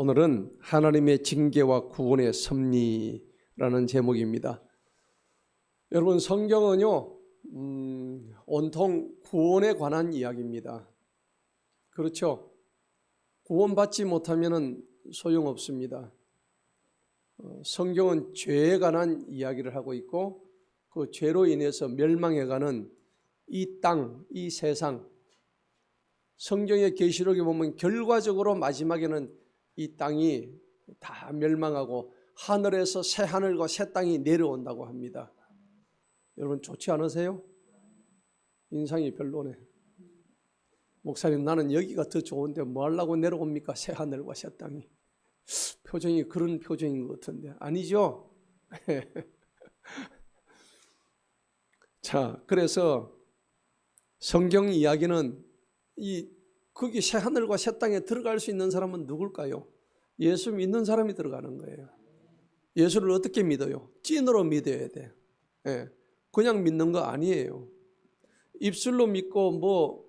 오늘은 하나님의 징계와 구원의 섭리라는 제목입니다. 여러분, 성경은요 온통 구원에 관한 이야기입니다. 그렇죠? 구원받지 못하면 소용없습니다. 성경은 죄에 관한 이야기를 하고 있고 그 죄로 인해서 멸망해가는 이 땅, 이 세상, 성경의 계시록에 보면 결과적으로 마지막에는 이 땅이 다 멸망하고 하늘에서 새 하늘과 새 땅이 내려온다고 합니다. 여러분, 좋지 않으세요? 인상이 별로네. 목사님, 나는 여기가 더 좋은데 뭐 하려고 내려옵니까? 새 하늘과 새 땅이. 표정이 그런 표정인 것 같은데 아니죠? 자, 그래서 성경 이야기는 거기 새 하늘과 새 땅에 들어갈 수 있는 사람은 누굴까요? 예수 믿는 사람이 들어가는 거예요. 예수를 어떻게 믿어요? 찐으로 믿어야 돼. 그냥 믿는 거 아니에요. 입술로 믿고 뭐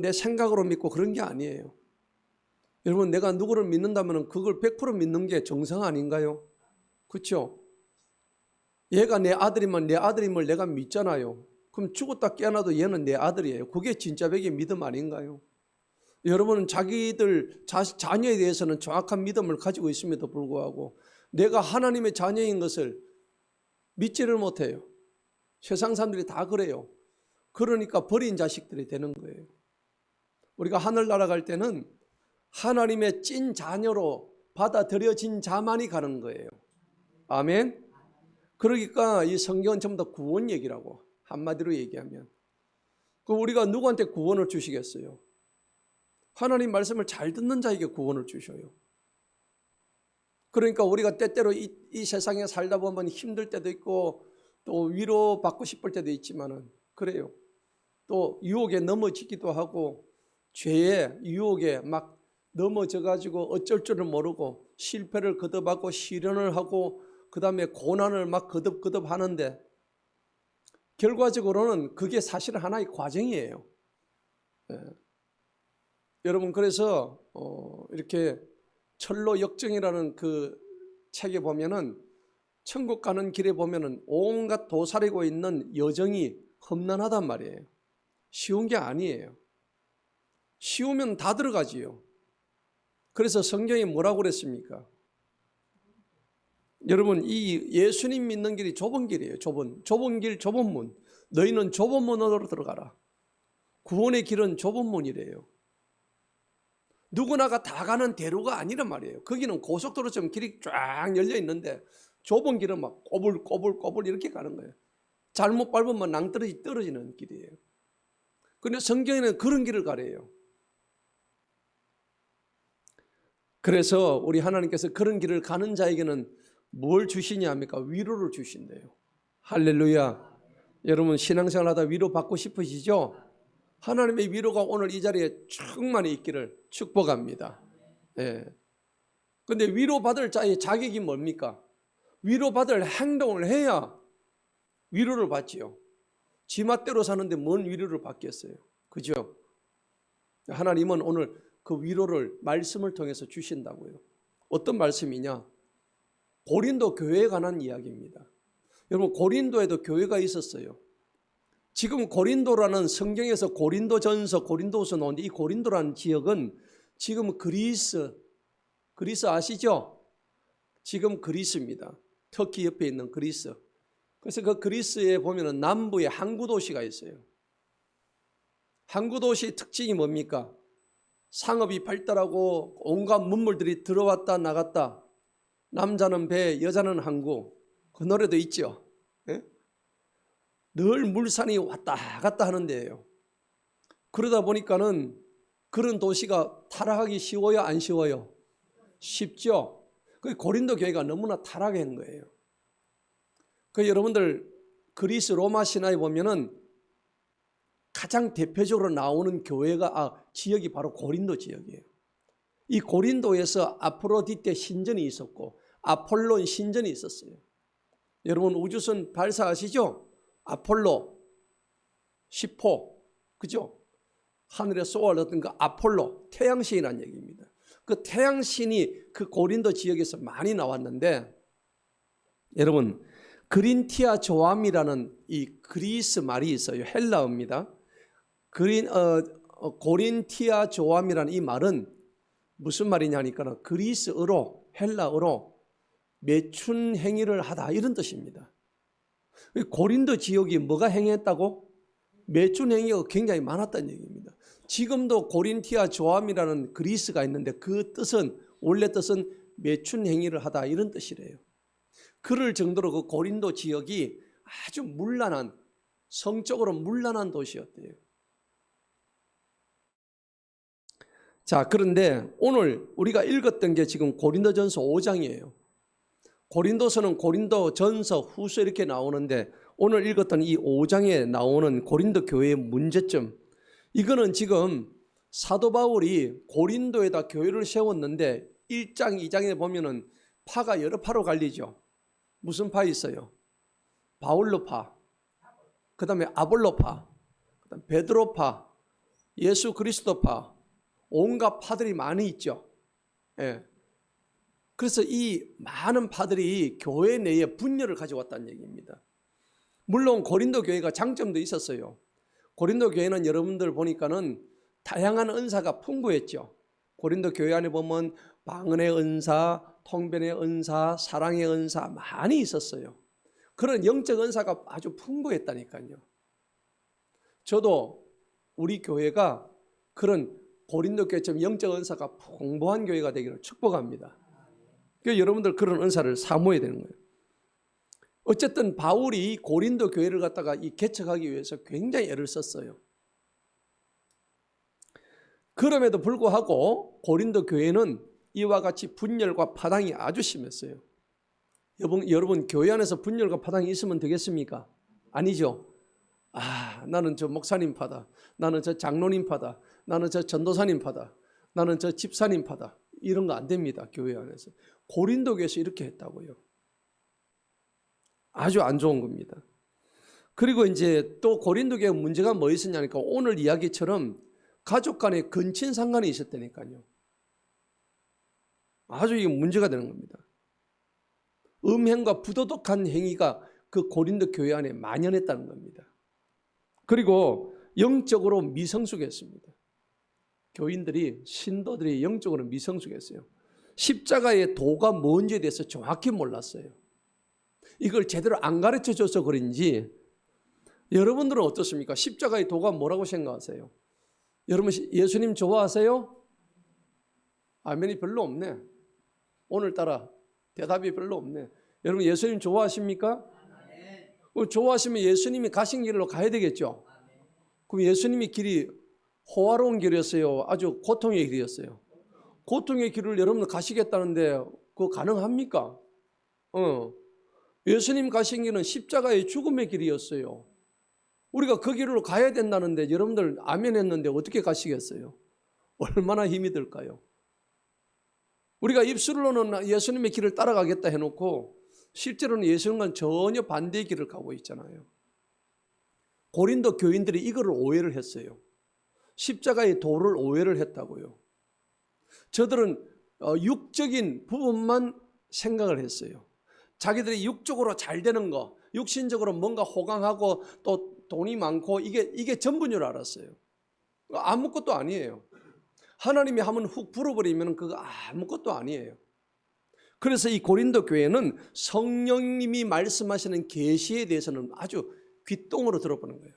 내 생각으로 믿고 그런 게 아니에요. 여러분, 내가 누구를 믿는다면 그걸 100% 믿는 게 정상 아닌가요? 그렇죠? 얘가 내 아들이면 내 아들임을 내가 믿잖아요. 그럼 죽었다 깨어나도 얘는 내 아들이에요. 그게 진짜 백의 믿음 아닌가요? 여러분은 자기들 자녀에 대해서는 정확한 믿음을 가지고 있음에도 불구하고 내가 하나님의 자녀인 것을 믿지를 못해요. 세상 사람들이 다 그래요. 그러니까 버린 자식들이 되는 거예요. 우리가 하늘나라 갈 때는 하나님의 찐 자녀로 받아들여진 자만이 가는 거예요. 아멘. 그러니까 이 성경은 전부 다 구원 얘기라고, 한마디로 얘기하면. 그럼 우리가 누구한테 구원을 주시겠어요? 하나님 말씀을 잘 듣는 자에게 구원을 주셔요. 그러니까 우리가 때때로 이 세상에 살다 보면 힘들 때도 있고 또 위로받고 싶을 때도 있지만은 그래요. 또 유혹에 넘어지기도 하고 죄의 유혹에 막 넘어져가지고 어쩔 줄을 모르고 실패를 거듭하고 시련을 하고 그 다음에 고난을 막 거듭 하는데 결과적으로는 그게 사실 하나의 과정이에요. 여러분, 그래서 이렇게 철로 역정이라는 그 책에 보면은 천국 가는 길에 보면은 온갖 도사리고 있는 여정이 험난하단 말이에요. 쉬운 게 아니에요. 쉬우면 다 들어가지요. 그래서 성경이 뭐라고 그랬습니까? 여러분, 이 예수님 믿는 길이 좁은 길이에요. 좁은 길, 좁은 문. 너희는 좁은 문으로 들어가라. 구원의 길은 좁은 문이래요. 누구나가 다 가는 대로가 아니란 말이에요. 거기는 고속도로처럼 길이 쫙 열려 있는데 좁은 길은 막 꼬불꼬불 이렇게 가는 거예요. 잘못 밟으면 낭떠러지 떨어지는 길이에요. 그런데 성경에는 그런 길을 가래요. 그래서 우리 하나님께서 그런 길을 가는 자에게는 뭘 주시냐 합니까? 위로를 주신대요. 할렐루야. 여러분, 신앙생활 하다 위로 받고 싶으시죠? 하나님의 위로가 오늘 이 자리에 충만히 있기를 축복합니다. 그런데 위로받을 자의 자격이 뭡니까? 위로받을 행동을 해야 위로를 받지요. 지 맛대로 사는데 뭔 위로를 받겠어요? 그죠? 하나님은 오늘 그 위로를 말씀을 통해서 주신다고요. 어떤 말씀이냐? 고린도 교회에 관한 이야기입니다. 여러분, 고린도에도 교회가 있었어요. 지금 고린도라는, 성경에서 고린도전서, 고린도후서 나오는데 이 고린도라는 지역은 지금 그리스 아시죠? 지금 그리스입니다. 터키 옆에 있는 그리스. 그래서 그 그리스에 보면은 남부에 항구 도시가 있어요. 항구 도시 특징이 뭡니까? 상업이 발달하고 온갖 문물들이 들어왔다 나갔다. 남자는 배, 여자는 항구. 그 노래도 있죠. 늘 물산이 왔다 갔다 하는 데예요. 그러다 보니까는 그런 도시가 타락하기 쉬워요, 안 쉬워요? 쉽죠. 그 고린도 교회가 너무나 타락한 거예요. 그 여러분들 그리스 로마 신화에 보면은 가장 대표적으로 나오는 지역이 바로 고린도 지역이에요. 이 고린도에서 아프로디테 신전이 있었고 아폴론 신전이 있었어요. 여러분, 우주선 발사하시죠? 아폴로 10호, 그죠? 하늘에 쏘아올랐던 그 아폴로, 태양신이라는 얘기입니다. 그 태양신이 그 고린도 지역에서 많이 나왔는데, 여러분 그린티아 조암이라는 이 그리스 말이 있어요. 헬라어입니다. 고린티아 조암이라는 이 말은 무슨 말이냐니까 그리스어로, 헬라어로 매춘 행위를 하다 이런 뜻입니다. 고린도 지역이 뭐가 행했다고? 매춘 행위가 굉장히 많았다는 얘기입니다. 지금도 고린티아 조암이라는 그리스가 있는데 그 뜻은, 원래 뜻은 매춘 행위를 하다 이런 뜻이래요. 그럴 정도로 그 고린도 지역이 아주 문란한, 성적으로 문란한 도시였대요. 자, 그런데 오늘 우리가 읽었던 게 지금 고린도전서 5장이에요. 고린도서는 고린도전서, 후서 이렇게 나오는데 오늘 읽었던 이 5장에 나오는 고린도 교회의 문제점, 이거는 지금 사도 바울이 고린도에다 교회를 세웠는데 1장, 2장에 보면은 파가 여러 파로 갈리죠. 무슨 파 있어요? 바울로파, 그 다음에 아볼로파, 그다음에 베드로파, 예수 그리스도파, 온갖 파들이 많이 있죠. 예. 그래서 이 많은 파들이 교회 내에 분열을 가져왔다는 얘기입니다. 물론 고린도 교회가 장점도 있었어요. 고린도 교회는 여러분들 보니까는 다양한 은사가 풍부했죠. 고린도 교회 안에 보면 방언의 은사, 통변의 은사, 사랑의 은사 많이 있었어요. 그런 영적 은사가 아주 풍부했다니까요. 저도 우리 교회가 그런 고린도 교회처럼 영적 은사가 풍부한 교회가 되기를 축복합니다. 그러니까 여러분들 그런 은사를 사모해야 되는 거예요. 어쨌든 바울이 고린도 교회를 갖다가 이 개척하기 위해서 굉장히 애를 썼어요. 그럼에도 불구하고 고린도 교회는 이와 같이 분열과 파당이 아주 심했어요. 여러분 교회 안에서 분열과 파당이 있으면 되겠습니까? 아니죠. 나는 저 목사님 파다, 나는 저 장로님 파다, 나는 저 전도사님 파다, 나는 저 집사님 파다, 이런 거 안 됩니다. 교회 안에서. 고린도 교회에서 이렇게 했다고요. 아주 안 좋은 겁니다. 그리고 이제 또 고린도 교회 문제가 뭐 있었냐니까 오늘 이야기처럼 가족 간에 근친 상간이 있었다니까요. 아주 이게 문제가 되는 겁니다. 음행과 부도덕한 행위가 그 고린도 교회 안에 만연했다는 겁니다. 그리고 영적으로 미성숙했습니다. 교인들이, 신도들이 영적으로 미성숙했어요. 십자가의 도가 뭔지에 대해서 정확히 몰랐어요. 이걸 제대로 안 가르쳐줘서 그런지. 여러분들은 어떻습니까? 십자가의 도가 뭐라고 생각하세요? 여러분 예수님 좋아하세요? 아멘이 별로 없네. 오늘따라 대답이 별로 없네. 여러분 예수님 좋아하십니까? 좋아하시면 예수님이 가신 길로 가야 되겠죠. 그럼 예수님의 길이 호화로운 길이었어요? 아주 고통의 길이었어요? 고통의 길을 여러분들 가시겠다는데 그거 가능합니까? 예수님 가신 길은 십자가의 죽음의 길이었어요. 우리가 그 길로 가야 된다는데 여러분들 아멘 했는데 어떻게 가시겠어요? 얼마나 힘이 들까요? 우리가 입술로는 예수님의 길을 따라가겠다 해놓고 실제로는 예수님과는 전혀 반대의 길을 가고 있잖아요. 고린도 교인들이 이거를 오해를 했어요. 십자가의 도를 오해를 했다고요. 저들은 육적인 부분만 생각을 했어요. 자기들이 육적으로 잘 되는 거, 육신적으로 뭔가 호강하고 또 돈이 많고 이게 전부인 줄 알았어요. 아무것도 아니에요. 하나님이 하면 훅 불어버리면 그거 아무것도 아니에요. 그래서 이 고린도 교회는 성령님이 말씀하시는 계시에 대해서는 아주 귓동으로 들어보는 거예요.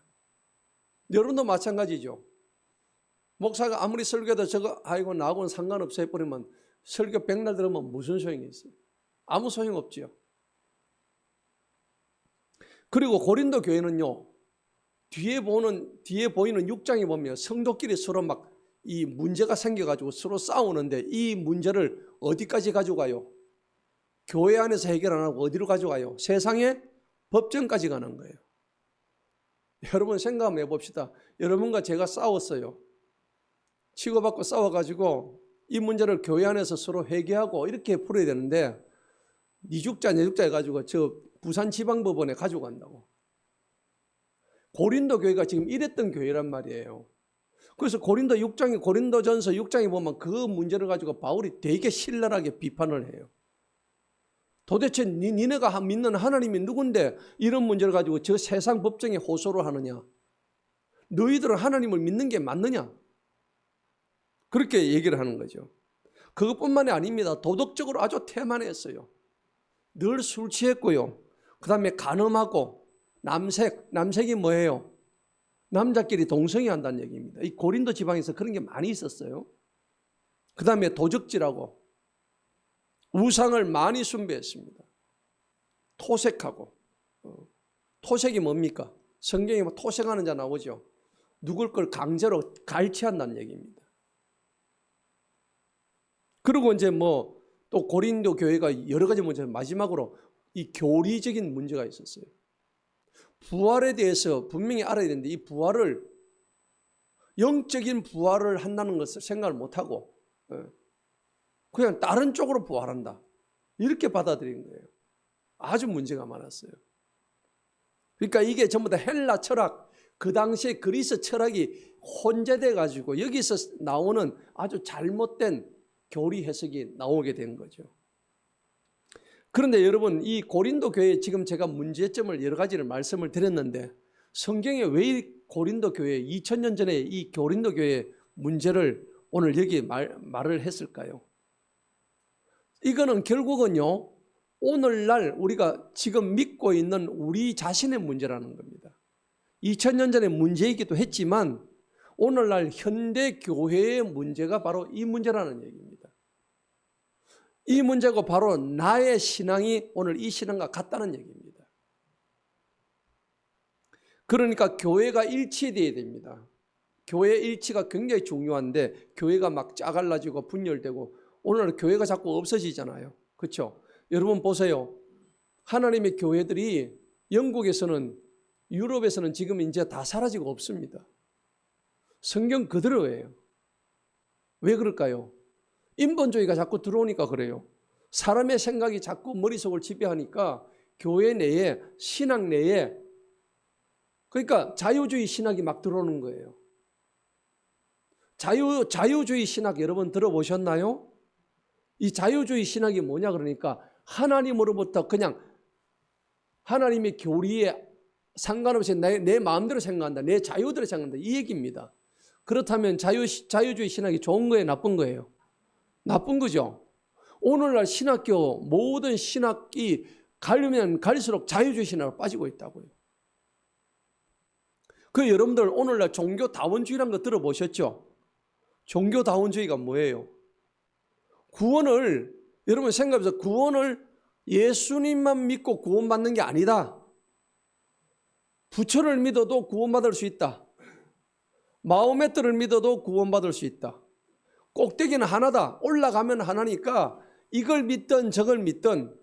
여러분도 마찬가지죠. 목사가 아무리 설교도 저거 아이고 나하고는 상관없어 해버리면 설교 백날 들으면 무슨 소용이 있어요? 아무 소용 없지요. 그리고 고린도 교회는요, 뒤에 보이는 6장에 보면 성도끼리 서로 막 이 문제가 생겨가지고 서로 싸우는데 이 문제를 어디까지 가져가요? 교회 안에서 해결 안 하고 어디로 가져가요? 세상의 법정까지 가는 거예요. 여러분 생각 한번 해봅시다. 여러분과 제가 싸웠어요. 치고받고 싸워가지고 이 문제를 교회 안에서 서로 회개하고 이렇게 풀어야 되는데 네 죽자 내 죽자 해가지고 저 부산지방법원에 가져간다고. 고린도 교회가 지금 이랬던 교회란 말이에요. 그래서 고린도전서 6장에 보면 그 문제를 가지고 바울이 되게 신랄하게 비판을 해요. 도대체 니네가 믿는 하나님이 누군데 이런 문제를 가지고 저 세상 법정에 호소를 하느냐? 너희들은 하나님을 믿는 게 맞느냐? 그렇게 얘기를 하는 거죠. 그것뿐만이 아닙니다. 도덕적으로 아주 태만했어요. 늘 술 취했고요. 그 다음에 간음하고 남색이 뭐예요? 남자끼리 동성애 한다는 얘기입니다. 이 고린도 지방에서 그런 게 많이 있었어요. 그 다음에 도적질하고 우상을 많이 숭배했습니다. 토색하고. 토색이 뭡니까? 성경에 뭐 토색하는 자 나오죠. 누굴 걸 강제로 갈취한다는 얘기입니다. 그리고 이제 뭐 또 고린도 교회가 여러 가지 문제, 마지막으로 이 교리적인 문제가 있었어요. 부활에 대해서 분명히 알아야 되는데 이 부활을, 영적인 부활을 한다는 것을 생각을 못하고 그냥 다른 쪽으로 부활한다, 이렇게 받아들인 거예요. 아주 문제가 많았어요. 그러니까 이게 전부 다 헬라 철학, 그 당시에 그리스 철학이 혼재돼 가지고 여기서 나오는 아주 잘못된 교리 해석이 나오게 된 거죠. 그런데 여러분, 이 고린도 교회, 지금 제가 문제점을 여러 가지를 말씀을 드렸는데 성경에 왜 이 고린도 교회, 2000년 전에 이 고린도 교회 문제를 오늘 여기 말을 했을까요? 이거는 결국은요, 오늘날 우리가 지금 믿고 있는 우리 자신의 문제라는 겁니다. 2000년 전에 문제이기도 했지만 오늘날 현대 교회의 문제가 바로 이 문제라는 얘기입니다. 이 문제고 바로 나의 신앙이 오늘 이 신앙과 같다는 얘기입니다. 그러니까 교회가 일치되어야 됩니다. 교회 일치가 굉장히 중요한데 교회가 막 짜갈라지고 분열되고 오늘 교회가 자꾸 없어지잖아요. 그렇죠? 여러분 보세요. 하나님의 교회들이 영국에서는, 유럽에서는 지금 이제 다 사라지고 없습니다. 성경 그대로예요. 왜 그럴까요? 인본주의가 자꾸 들어오니까 그래요. 사람의 생각이 자꾸 머릿속을 지배하니까 교회 내에, 신학 내에, 그러니까 자유주의 신학이 막 들어오는 거예요. 자유주의 신학 여러분 들어보셨나요? 이 자유주의 신학이 뭐냐 그러니까 하나님으로부터 그냥 하나님의 교리에 상관없이 내 마음대로 생각한다, 내 자유대로 생각한다, 이 얘기입니다. 그렇다면 자유주의 신학이 좋은 거예요, 나쁜 거예요? 나쁜 거죠. 오늘날 신학교, 모든 신학이 가려면 갈수록 자유주의 신학으로 빠지고 있다고요. 그 여러분들 오늘날 종교다원주의라는 거 들어보셨죠? 종교다원주의가 뭐예요? 구원을, 여러분 생각해보세요. 구원을 예수님만 믿고 구원받는 게 아니다. 부처를 믿어도 구원받을 수 있다. 마호메트를 믿어도 구원받을 수 있다. 꼭대기는 하나다. 올라가면 하나니까 이걸 믿든 저걸 믿든,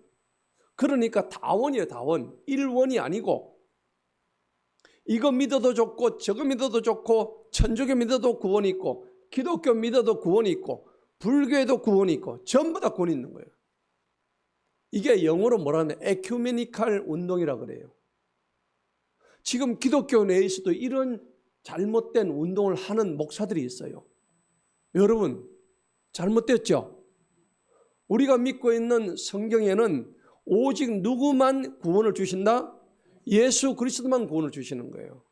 그러니까 다원이에요. 다원. 일원이 아니고 이거 믿어도 좋고 저거 믿어도 좋고 천주교 믿어도 구원이 있고 기독교 믿어도 구원이 있고 불교에도 구원이 있고 전부 다 구원이 있는 거예요. 이게 영어로 뭐라 하면 에큐메니칼 운동이라 그래요. 지금 기독교 내에서도 이런 잘못된 운동을 하는 목사들이 있어요. 여러분, 잘못됐죠? 우리가 믿고 있는 성경에는 오직 누구만 구원을 주신다? 예수 그리스도만 구원을 주시는 거예요.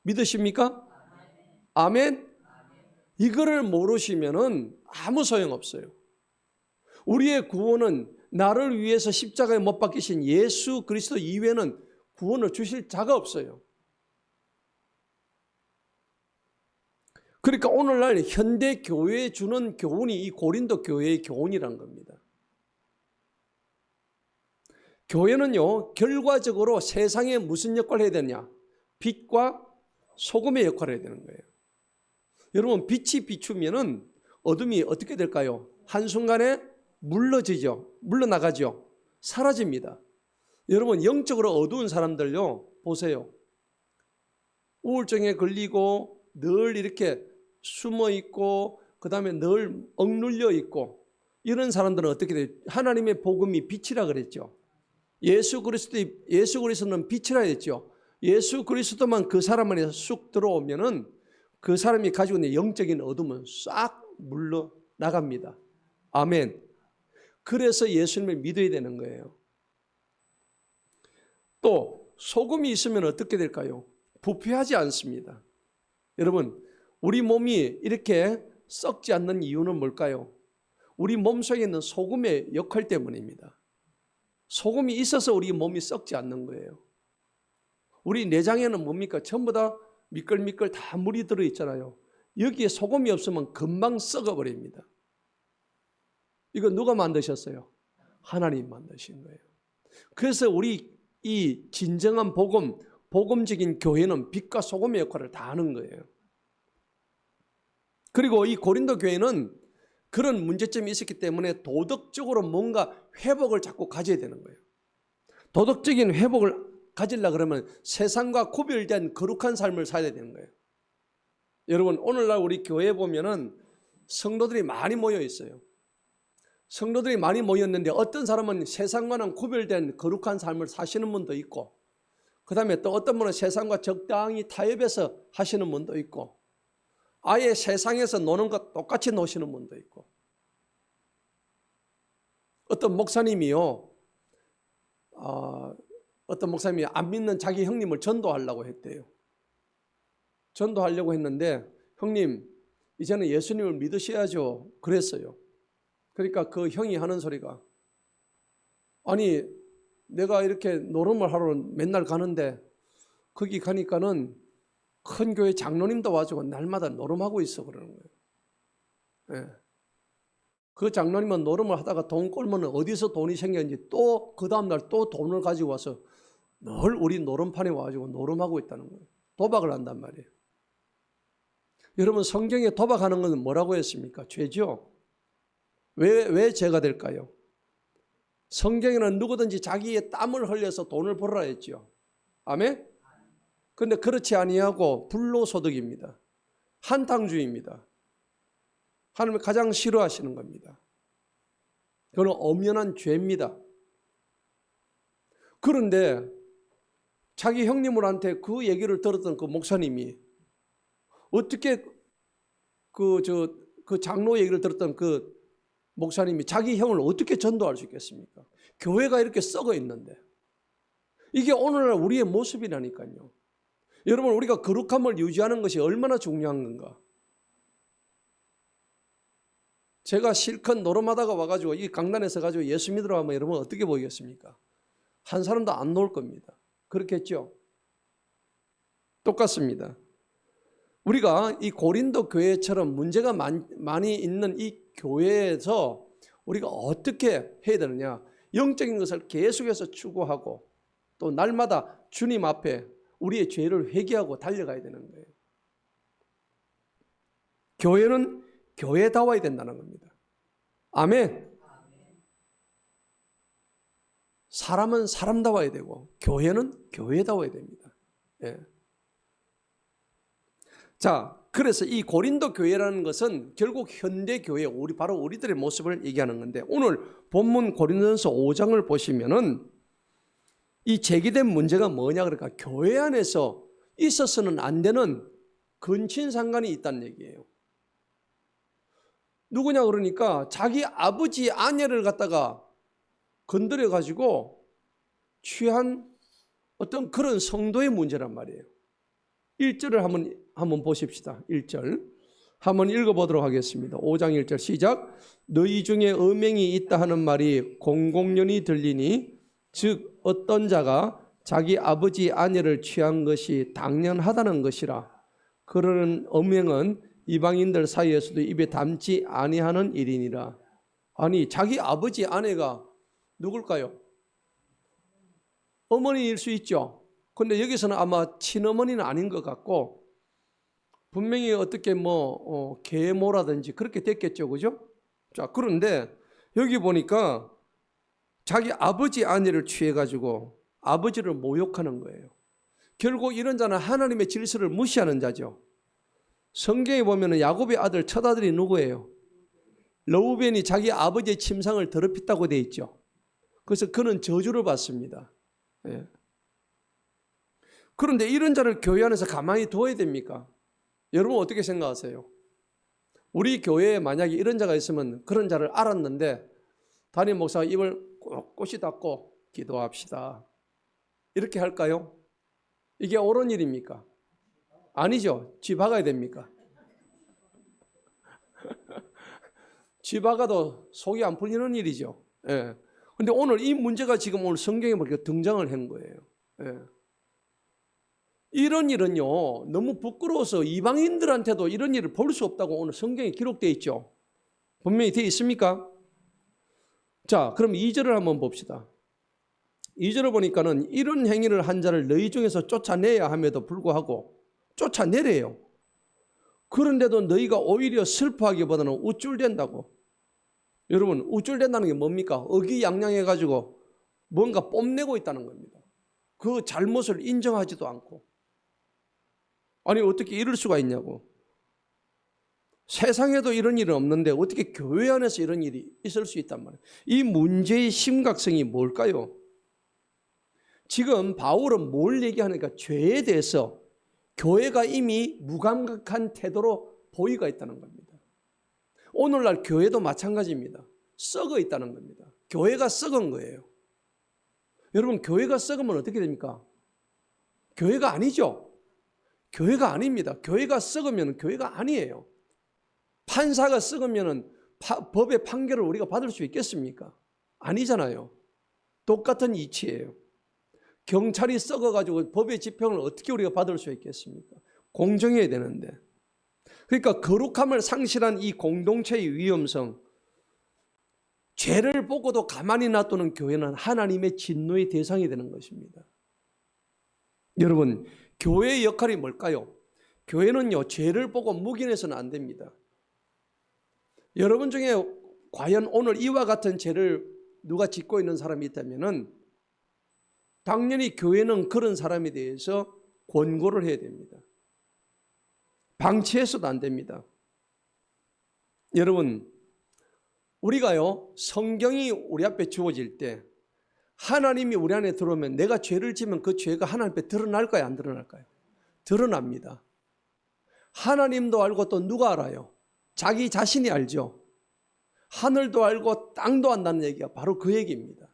믿으십니까? 아멘? 이거를 모르시면은 아무 소용없어요. 우리의 구원은 나를 위해서 십자가에 못 박히신 예수 그리스도 이외에는 구원을 주실 자가 없어요. 그러니까 오늘날 현대 교회에 주는 교훈이 이 고린도 교회의 교훈이란 겁니다. 교회는요, 결과적으로 세상에 무슨 역할을 해야 되냐? 빛과 소금의 역할을 해야 되는 거예요. 여러분, 빛이 비추면은 어둠이 어떻게 될까요? 한순간에 물러나가죠. 사라집니다. 여러분, 영적으로 어두운 사람들요, 보세요. 우울증에 걸리고 늘 이렇게 숨어 있고 그 다음에 늘 억눌려 있고 이런 사람들은 어떻게 돼요? 하나님의 복음이 빛이라 그랬죠. 예수 그리스도는 빛이라 했죠. 예수 그리스도만 그 사람 안에서 쑥 들어오면은 그 사람이 가지고 있는 영적인 어둠은 싹 물러나갑니다. 아멘. 그래서 예수님을 믿어야 되는 거예요. 또 소금이 있으면 어떻게 될까요? 부패하지 않습니다. 여러분, 우리 몸이 이렇게 썩지 않는 이유는 뭘까요? 우리 몸속에 있는 소금의 역할 때문입니다. 소금이 있어서 우리 몸이 썩지 않는 거예요. 우리 내장에는 뭡니까? 전부 다 미끌미끌 다 물이 들어있잖아요. 여기에 소금이 없으면 금방 썩어버립니다. 이거 누가 만드셨어요? 하나님 만드신 거예요. 그래서 우리 이 진정한 복음적인 교회는 빛과 소금의 역할을 다 하는 거예요. 그리고 이 고린도 교회는 그런 문제점이 있었기 때문에 도덕적으로 뭔가 회복을 자꾸 가져야 되는 거예요. 도덕적인 회복을 가지려고 그러면 세상과 구별된 거룩한 삶을 살아야 되는 거예요. 여러분, 오늘날 우리 교회에 보면은 성도들이 많이 모여 있어요. 성도들이 많이 모였는데 어떤 사람은 세상과는 구별된 거룩한 삶을 사시는 분도 있고, 그 다음에 또 어떤 분은 세상과 적당히 타협해서 하시는 분도 있고, 아예 세상에서 노는 것 똑같이 노시는 분도 있고, 어떤 목사님이요, 어떤 목사님이 안 믿는 자기 형님을 전도하려고 했대요. 전도하려고 했는데, 형님, 이제는 예수님을 믿으셔야죠. 그랬어요. 그러니까 그 형이 하는 소리가, 아니, 내가 이렇게 노름을 하러 맨날 가는데, 거기 가니까는 큰 교회 장로님도 와가지고 날마다 노름하고 있어. 그러는 거예요. 예. 그 장로님은 노름을 하다가 돈 꼴면 어디서 돈이 생겼는지 또 그 다음날 또 돈을 가지고 와서 늘 우리 노름판에 와가지고 노름하고 있다는 거예요. 도박을 한단 말이에요. 여러분, 성경에 도박하는 건 뭐라고 했습니까? 죄죠. 왜 죄가 될까요? 성경에는 누구든지 자기의 땀을 흘려서 돈을 벌어라 했죠. 아멘? 그런데 그렇지 아니하고 불로소득입니다. 한탕주의입니다. 하나님이 가장 싫어하시는 겁니다. 그건 엄연한 죄입니다. 그런데 자기 형님들한테 그 얘기를 들었던 그 목사님이 어떻게 그 장로 얘기를 들었던 그 목사님이 자기 형을 어떻게 전도할 수 있겠습니까? 교회가 이렇게 썩어 있는데. 이게 오늘날 우리의 모습이라니까요. 여러분, 우리가 거룩함을 유지하는 것이 얼마나 중요한 건가? 제가 실컷 노름하다가 와가지고 이 강단에서 가지고 예수 믿으러 가면 여러분 어떻게 보이겠습니까? 한 사람도 안 놓을 겁니다. 그렇겠죠? 똑같습니다. 우리가 이 고린도 교회처럼 문제가 많이 있는 이 교회에서 우리가 어떻게 해야 되느냐? 영적인 것을 계속해서 추구하고 또 날마다 주님 앞에 우리의 죄를 회개하고 달려가야 되는 거예요. 교회는 교회다워야 된다는 겁니다. 아멘. 사람은 사람다워야 되고 교회는 교회다워야 됩니다. 예. 자, 그래서 이 고린도 교회라는 것은 결국 현대 교회, 바로 우리들의 모습을 얘기하는 건데, 오늘 본문 고린도전서 5장을 보시면은 이 제기된 문제가 뭐냐 그러니까 교회 안에서 있어서는 안 되는 근친상간이 있다는 얘기예요. 누구냐 그러니까 자기 아버지 아내를 갖다가 건드려 가지고 취한 어떤 그런 성도의 문제란 말이에요. 1절을 한번 보십시다. 1절 한번 읽어보도록 하겠습니다. 5장 1절 시작. 너희 중에 음행이 있다 하는 말이 공공연히 들리니 즉 어떤 자가 자기 아버지 아내를 취한 것이 당연하다는 것이라. 그러는 음행은 이방인들 사이에서도 입에 담지 아니하는 일이니라. 아니, 자기 아버지 아내가 누굴까요? 어머니일 수 있죠. 근데 여기서는 아마 친어머니는 아닌 것 같고 분명히 어떻게 계모라든지 그렇게 됐겠죠. 그죠? 자, 그런데 여기 보니까 자기 아버지 아내를 취해가지고 아버지를 모욕하는 거예요. 결국 이런 자는 하나님의 질서를 무시하는 자죠. 성경에 보면 야곱의 아들 첫 아들이 누구예요? 르우벤이 자기 아버지의 침상을 더럽혔다고 되어 있죠. 그래서 그는 저주를 받습니다. 예. 그런데 이런 자를 교회 안에서 가만히 둬야 됩니까? 여러분 어떻게 생각하세요? 우리 교회에 만약에 이런 자가 있으면 그런 자를 알았는데 담임 목사가 입을 꼿꼿이 닫고 기도합시다. 이렇게 할까요? 이게 옳은 일입니까? 아니죠. 쥐 박아야 됩니까? 쥐 박아도 속이 안 풀리는 일이죠. 예. 근데 오늘 이 문제가 지금 오늘 성경에 보니까 등장을 한 거예요. 예. 이런 일은요, 너무 부끄러워서 이방인들한테도 이런 일을 볼 수 없다고 오늘 성경에 기록되어 있죠. 분명히 되어 있습니까? 자, 그럼 2절을 한번 봅시다. 2절을 보니까는 이런 행위를 한 자를 너희 중에서 쫓아내야 함에도 불구하고 쫓아내래요. 그런데도 너희가 오히려 슬퍼하기보다는 우쭐댄다고. 여러분, 우쭐댄다는 게 뭡니까? 의기양양해가지고 뭔가 뽐내고 있다는 겁니다. 그 잘못을 인정하지도 않고. 아니, 어떻게 이럴 수가 있냐고. 세상에도 이런 일은 없는데 어떻게 교회 안에서 이런 일이 있을 수 있단 말이에요. 이 문제의 심각성이 뭘까요? 지금 바울은 뭘 얘기하니까 죄에 대해서 교회가 이미 무감각한 태도로 보이고 있다는 겁니다. 오늘날 교회도 마찬가지입니다. 썩어 있다는 겁니다. 교회가 썩은 거예요. 여러분, 교회가 썩으면 어떻게 됩니까? 교회가 아니죠. 교회가 아닙니다. 교회가 썩으면 교회가 아니에요. 판사가 썩으면 법의 판결을 우리가 받을 수 있겠습니까? 아니잖아요. 똑같은 이치예요. 경찰이 썩어가지고 법의 집행을 어떻게 우리가 받을 수 있겠습니까? 공정해야 되는데. 그러니까 거룩함을 상실한 이 공동체의 위험성, 죄를 보고도 가만히 놔두는 교회는 하나님의 진노의 대상이 되는 것입니다. 여러분, 교회의 역할이 뭘까요? 교회는요, 죄를 보고 묵인해서는 안 됩니다. 여러분 중에 과연 오늘 이와 같은 죄를 누가 짓고 있는 사람이 있다면은 당연히 교회는 그런 사람에 대해서 권고를 해야 됩니다. 방치해서도 안 됩니다. 여러분, 우리가요, 성경이 우리 앞에 주어질 때 하나님이 우리 안에 들어오면 내가 죄를 지면 그 죄가 하나님 앞에 드러날까요? 안 드러날까요? 드러납니다. 하나님도 알고 또 누가 알아요? 자기 자신이 알죠. 하늘도 알고 땅도 안다는 얘기가 바로 그 얘기입니다.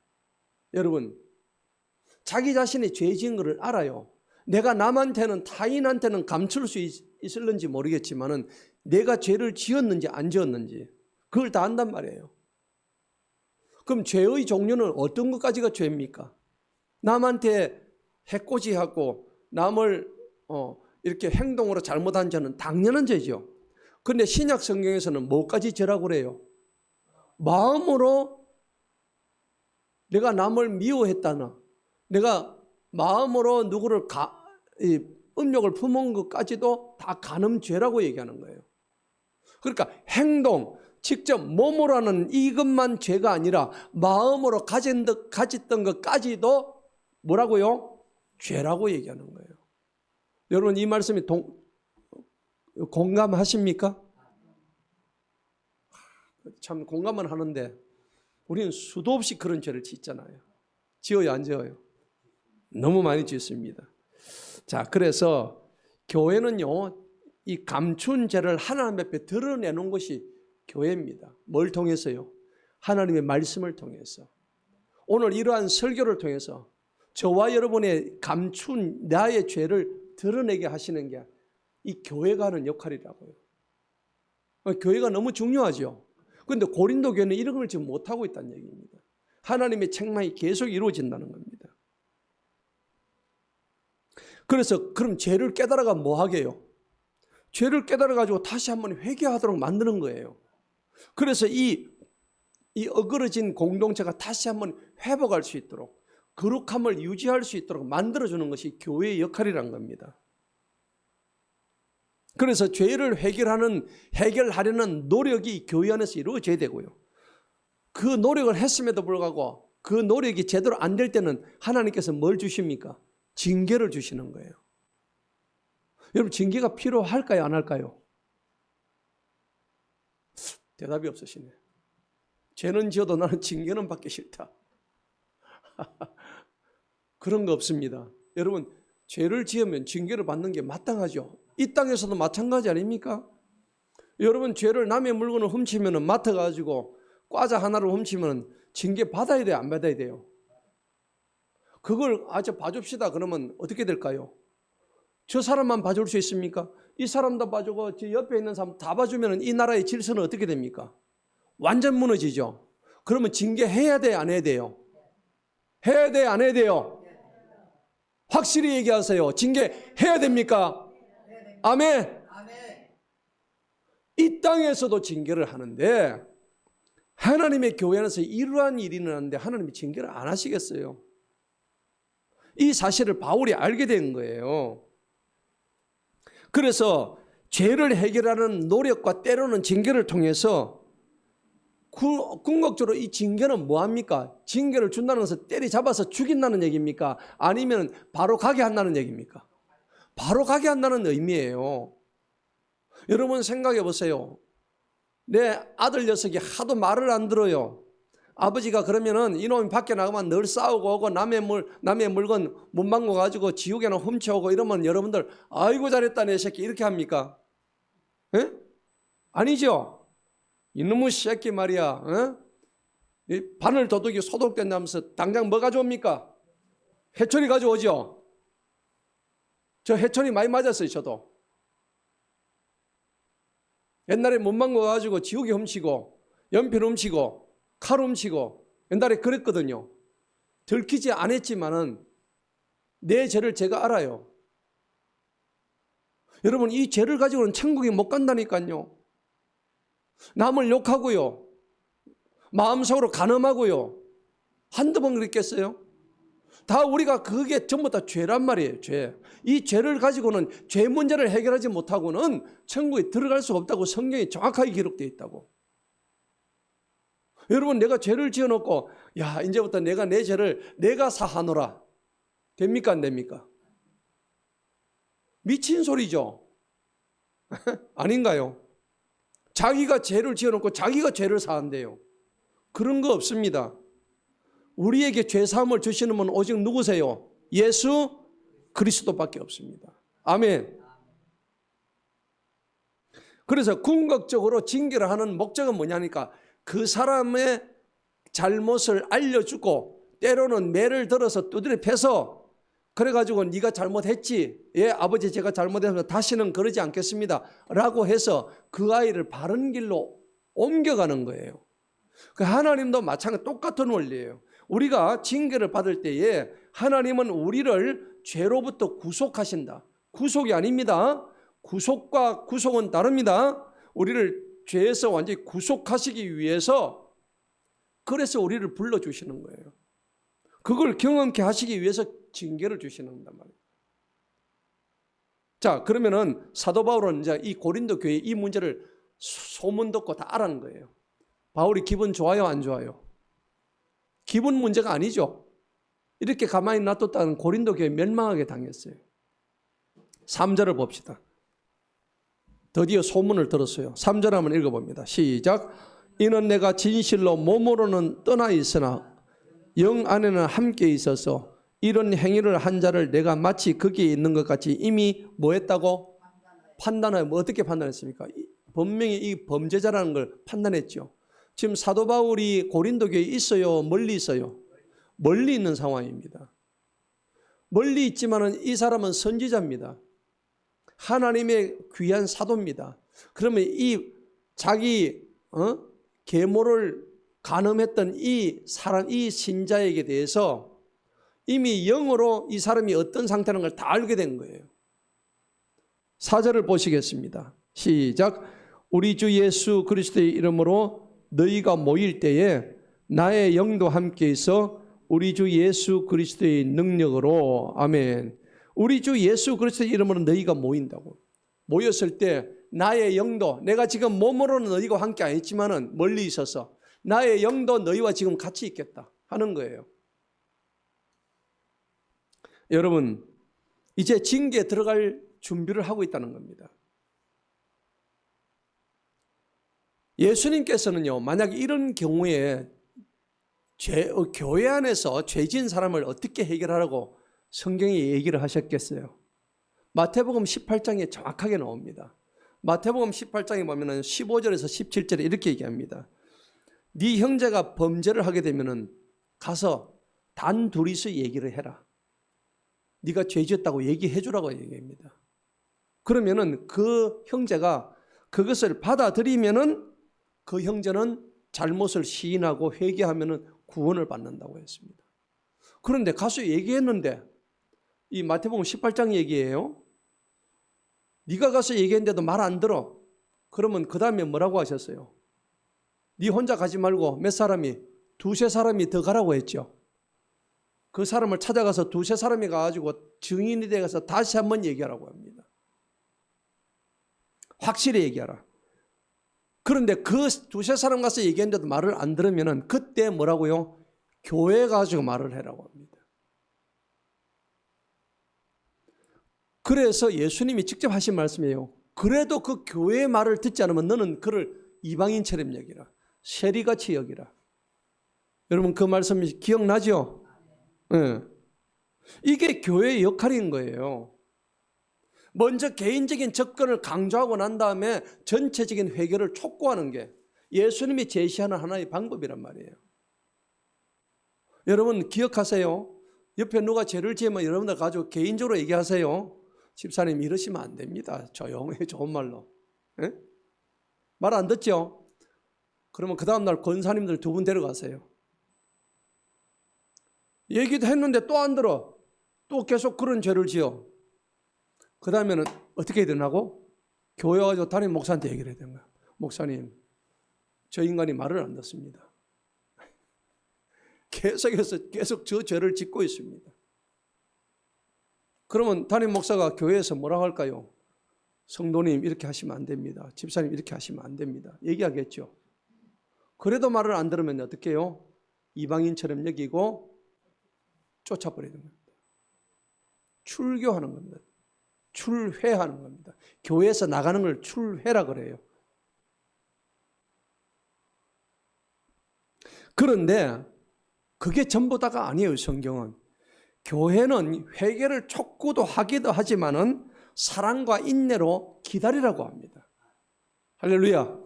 여러분, 자기 자신이 죄 지은 것을 알아요. 내가 남한테는 타인한테는 감출 수 있을는지 모르겠지만은 내가 죄를 지었는지 안 지었는지 그걸 다 안단 말이에요. 그럼 죄의 종류는 어떤 것까지가 죄입니까? 남한테 해코지하고 남을 이렇게 행동으로 잘못한 죄는 당연한 죄죠. 그런데 신약 성경에서는 뭐까지 죄라고 그래요? 마음으로 내가 남을 미워했다나 내가 마음으로 누구를 음욕을 품은 것까지도 다 간음죄라고 얘기하는 거예요. 그러니까 행동, 직접 몸으로 하는 이것만 죄가 아니라 마음으로 가졌던 것까지도 뭐라고요? 죄라고 얘기하는 거예요. 여러분, 이 말씀이 공감하십니까? 참 공감은 하는데 우리는 수도 없이 그런 죄를 짓잖아요. 지어요, 안 지어요? 너무 많이 짓습니다. 자, 그래서 교회는요, 이 감춘 죄를 하나님 앞에 드러내는 것이 교회입니다. 뭘 통해서요? 하나님의 말씀을 통해서. 오늘 이러한 설교를 통해서 저와 여러분의 감춘 나의 죄를 드러내게 하시는 게 이 교회가 하는 역할이라고요. 교회가 너무 중요하죠. 그런데 고린도 교회는 이런 걸 지금 못하고 있다는 얘기입니다. 하나님의 책망이 계속 이루어진다는 겁니다. 그래서 그럼 죄를 깨달아가 뭐 하게요? 죄를 깨달아가지고 다시 한번 회개하도록 만드는 거예요. 그래서 이 어그러진 공동체가 다시 한번 회복할 수 있도록 거룩함을 유지할 수 있도록 만들어주는 것이 교회의 역할이란 겁니다. 그래서 죄를 해결하려는 노력이 교회 안에서 이루어져야 되고요. 그 노력을 했음에도 불구하고 그 노력이 제대로 안 될 때는 하나님께서 뭘 주십니까? 징계를 주시는 거예요. 여러분, 징계가 필요할까요? 안 할까요? 대답이 없으시네. 죄는 지어도 나는 징계는 받기 싫다. 그런 거 없습니다. 여러분, 죄를 지으면 징계를 받는 게 마땅하죠. 이 땅에서도 마찬가지 아닙니까? 여러분 죄를 남의 물건을 훔치면 맡아가지고 과자 하나를 훔치면 징계 받아야 돼요? 안 받아야 돼요? 그걸 아주 봐줍시다 그러면 어떻게 될까요? 저 사람만 봐줄 수 있습니까? 이 사람도 봐주고 저 옆에 있는 사람 다 봐주면 이 나라의 질서는 어떻게 됩니까? 완전 무너지죠. 그러면 징계해야 돼? 안 해야 돼요? 해야 돼? 안 해야 돼요? 확실히 얘기하세요. 징계해야 됩니까? 아멘. 이 땅에서도 징계를 하는데 하나님의 교회 안에서 이러한 일이 일어나는데 하나님이 징계를 안 하시겠어요? 이 사실을 바울이 알게 된 거예요. 그래서 죄를 해결하는 노력과 때로는 징계를 통해서 궁극적으로 이 징계는 뭐합니까? 징계를 준다는 것은 때리잡아서 죽인다는 얘기입니까? 아니면 바로 가게 한다는 얘기입니까? 바로 가게 한다는 의미예요. 여러분 생각해 보세요. 내 아들 녀석이 하도 말을 안 들어요. 아버지가 그러면은 이놈이 밖에 나가면 늘 싸우고 오고 남의 물건 문방구 가지고 지옥에나 훔쳐오고 이러면 여러분들 아이고 잘했다 내 새끼 이렇게 합니까? 에? 아니죠. 이놈의 새끼 말이야. 이 바늘 도둑이 소독된다면서 당장 뭐 가져옵니까? 해초리 가져오죠. 저 해초리 많이 맞았어요 저도. 옛날에 문방구 가지고 지우개 훔치고 연필 훔치고 칼 훔치고 옛날에 그랬거든요. 들키지 않았지만은 내 죄를 제가 알아요. 여러분 이 죄를 가지고는 천국에 못 간다니까요. 남을 욕하고요. 마음속으로 간음하고요. 한두 번 그랬겠어요? 다 우리가 그게 전부 다 죄란 말이에요. 죄. 이 죄를 가지고는 죄 문제를 해결하지 못하고는 천국에 들어갈 수 없다고 성경에 정확하게 기록되어 있다고. 여러분 내가 죄를 지어놓고 야 이제부터 내가 내 죄를 내가 사하노라. 됩니까 안 됩니까? 미친 소리죠. 아닌가요? 자기가 죄를 지어놓고 자기가 죄를 사한대요. 그런 거 없습니다. 우리에게 죄사함을 주시는 분은 오직 누구세요? 예수 그리스도밖에 없습니다. 아멘. 그래서 궁극적으로 징계를 하는 목적은 뭐냐니까 그 사람의 잘못을 알려주고 때로는 매를 들어서 두드려 패서 그래가지고 네가 잘못했지. 예, 아버지 제가 잘못해서 다시는 그러지 않겠습니다. 라고 해서 그 아이를 바른 길로 옮겨가는 거예요. 하나님도 마찬가지 똑같은 원리예요. 우리가 징계를 받을 때에 하나님은 우리를 죄로부터 구속하신다. 구속이 아닙니다. 구속과 구속은 다릅니다. 우리를 죄에서 완전히 구속하시기 위해서 그래서 우리를 불러주시는 거예요. 그걸 경험케 하시기 위해서 징계를 주시는 단 말이에요. 자, 그러면은 사도 바울은 이제 이 고린도 교회 이 문제를 소문 듣고 다 알아낸 거예요. 바울이 기분 좋아요, 안 좋아요? 기분 문제가 아니죠. 이렇게 가만히 놔뒀다는 고린도 교회 멸망하게 당했어요. 3절을 봅시다. 드디어 소문을 들었어요. 3절 한번 읽어봅니다. 시작. 이는 내가 진실로 몸으로는 떠나 있으나 영 안에는 함께 있어서 이런 행위를 한 자를 내가 마치 거기에 있는 것 같이 이미 뭐 했다고? 판단하여 뭐 어떻게 판단했습니까? 분명히 이 범죄자라는 걸 판단했죠. 지금 사도 바울이 고린도 교회에 있어요? 멀리 있어요? 멀리 있는 상황입니다. 멀리 있지만은 이 사람은 선지자입니다. 하나님의 귀한 사도입니다. 그러면 이 자기 계모를 간음했던 이 사람, 이 신자에게 대해서 이미 영으로 이 사람이 어떤 상태라는 걸 다 알게 된 거예요. 4절을 보시겠습니다. 시작. 우리 주 예수 그리스도의 이름으로 너희가 모일 때에 나의 영도 함께 있어 우리 주 예수 그리스도의 능력으로 아멘. 우리 주 예수 그리스도의 이름으로 너희가 모인다고. 모였을 때 나의 영도 내가 지금 몸으로는 너희가 함께 안 있지만은 멀리 있어서 나의 영도 너희와 지금 같이 있겠다 하는 거예요. 여러분 이제 징계에 들어갈 준비를 하고 있다는 겁니다. 예수님께서는요, 만약 이런 경우에 교회 안에서 죄 지은 사람을 어떻게 해결하라고 성경에 얘기를 하셨겠어요? 마태복음 18장에 정확하게 나옵니다. 마태복음 18장에 보면 15절에서 17절에 이렇게 얘기합니다. 네 형제가 범죄를 하게 되면 가서 단 둘이서 얘기를 해라. 네가 죄 지었다고 얘기해 주라고 얘기합니다. 그러면은 그 형제가 그것을 받아들이면은 그 형제는 잘못을 시인하고 회개하면은 구원을 받는다고 했습니다. 그런데 가서 얘기했는데 이 마태복음 18장 얘기예요. 네가 가서 얘기했는데도 말 안 들어. 그러면 그 다음에 뭐라고 하셨어요? 네 혼자 가지 말고 몇 사람이 두세 사람이 더 가라고 했죠. 그 사람을 찾아가서 두세 사람이 가가지고 증인이 돼서 다시 한번 얘기하라고 합니다. 확실히 얘기하라. 그런데 그 두세 사람 가서 얘기했는데도 말을 안 들으면은 그때 뭐라고요? 교회 가지고 말을 해라고 합니다. 그래서 예수님이 직접 하신 말씀이에요. 그래도 그 교회의 말을 듣지 않으면 너는 그를 이방인처럼 여기라. 세리같이 여기라. 여러분 그 말씀이 기억나죠? 네. 이게 교회의 역할인 거예요. 먼저 개인적인 접근을 강조하고 난 다음에 전체적인 회개를 촉구하는 게 예수님이 제시하는 하나의 방법이란 말이에요. 여러분 기억하세요. 옆에 누가 죄를 지으면 여러분들 가지고 개인적으로 얘기하세요. 집사님 이러시면 안 됩니다. 조용히 좋은 말로. 말 안 듣죠? 그러면 그 다음날 권사님들 두 분 데려가세요. 얘기도 했는데 또 안 들어. 또 계속 그런 죄를 지어. 그 다음에는 어떻게 해야 되나고? 교회 와서 담임 목사한테 얘기를 해야 되는 거야. 목사님, 저 인간이 말을 안 듣습니다. 계속해서 계속 저 죄를 짓고 있습니다. 그러면 담임 목사가 교회에서 뭐라고 할까요? 성도님 이렇게 하시면 안 됩니다. 집사님 이렇게 하시면 안 됩니다. 얘기하겠죠. 그래도 말을 안 들으면 어떻게 해요? 이방인처럼 여기고 쫓아버리는 겁니다. 출교하는 겁니다. 출회하는 겁니다. 교회에서 나가는 걸 출회라 그래요. 그런데 그게 전부 다가 아니에요. 성경은. 교회는 회개를 촉구도 하기도 하지만은 사랑과 인내로 기다리라고 합니다. 할렐루야.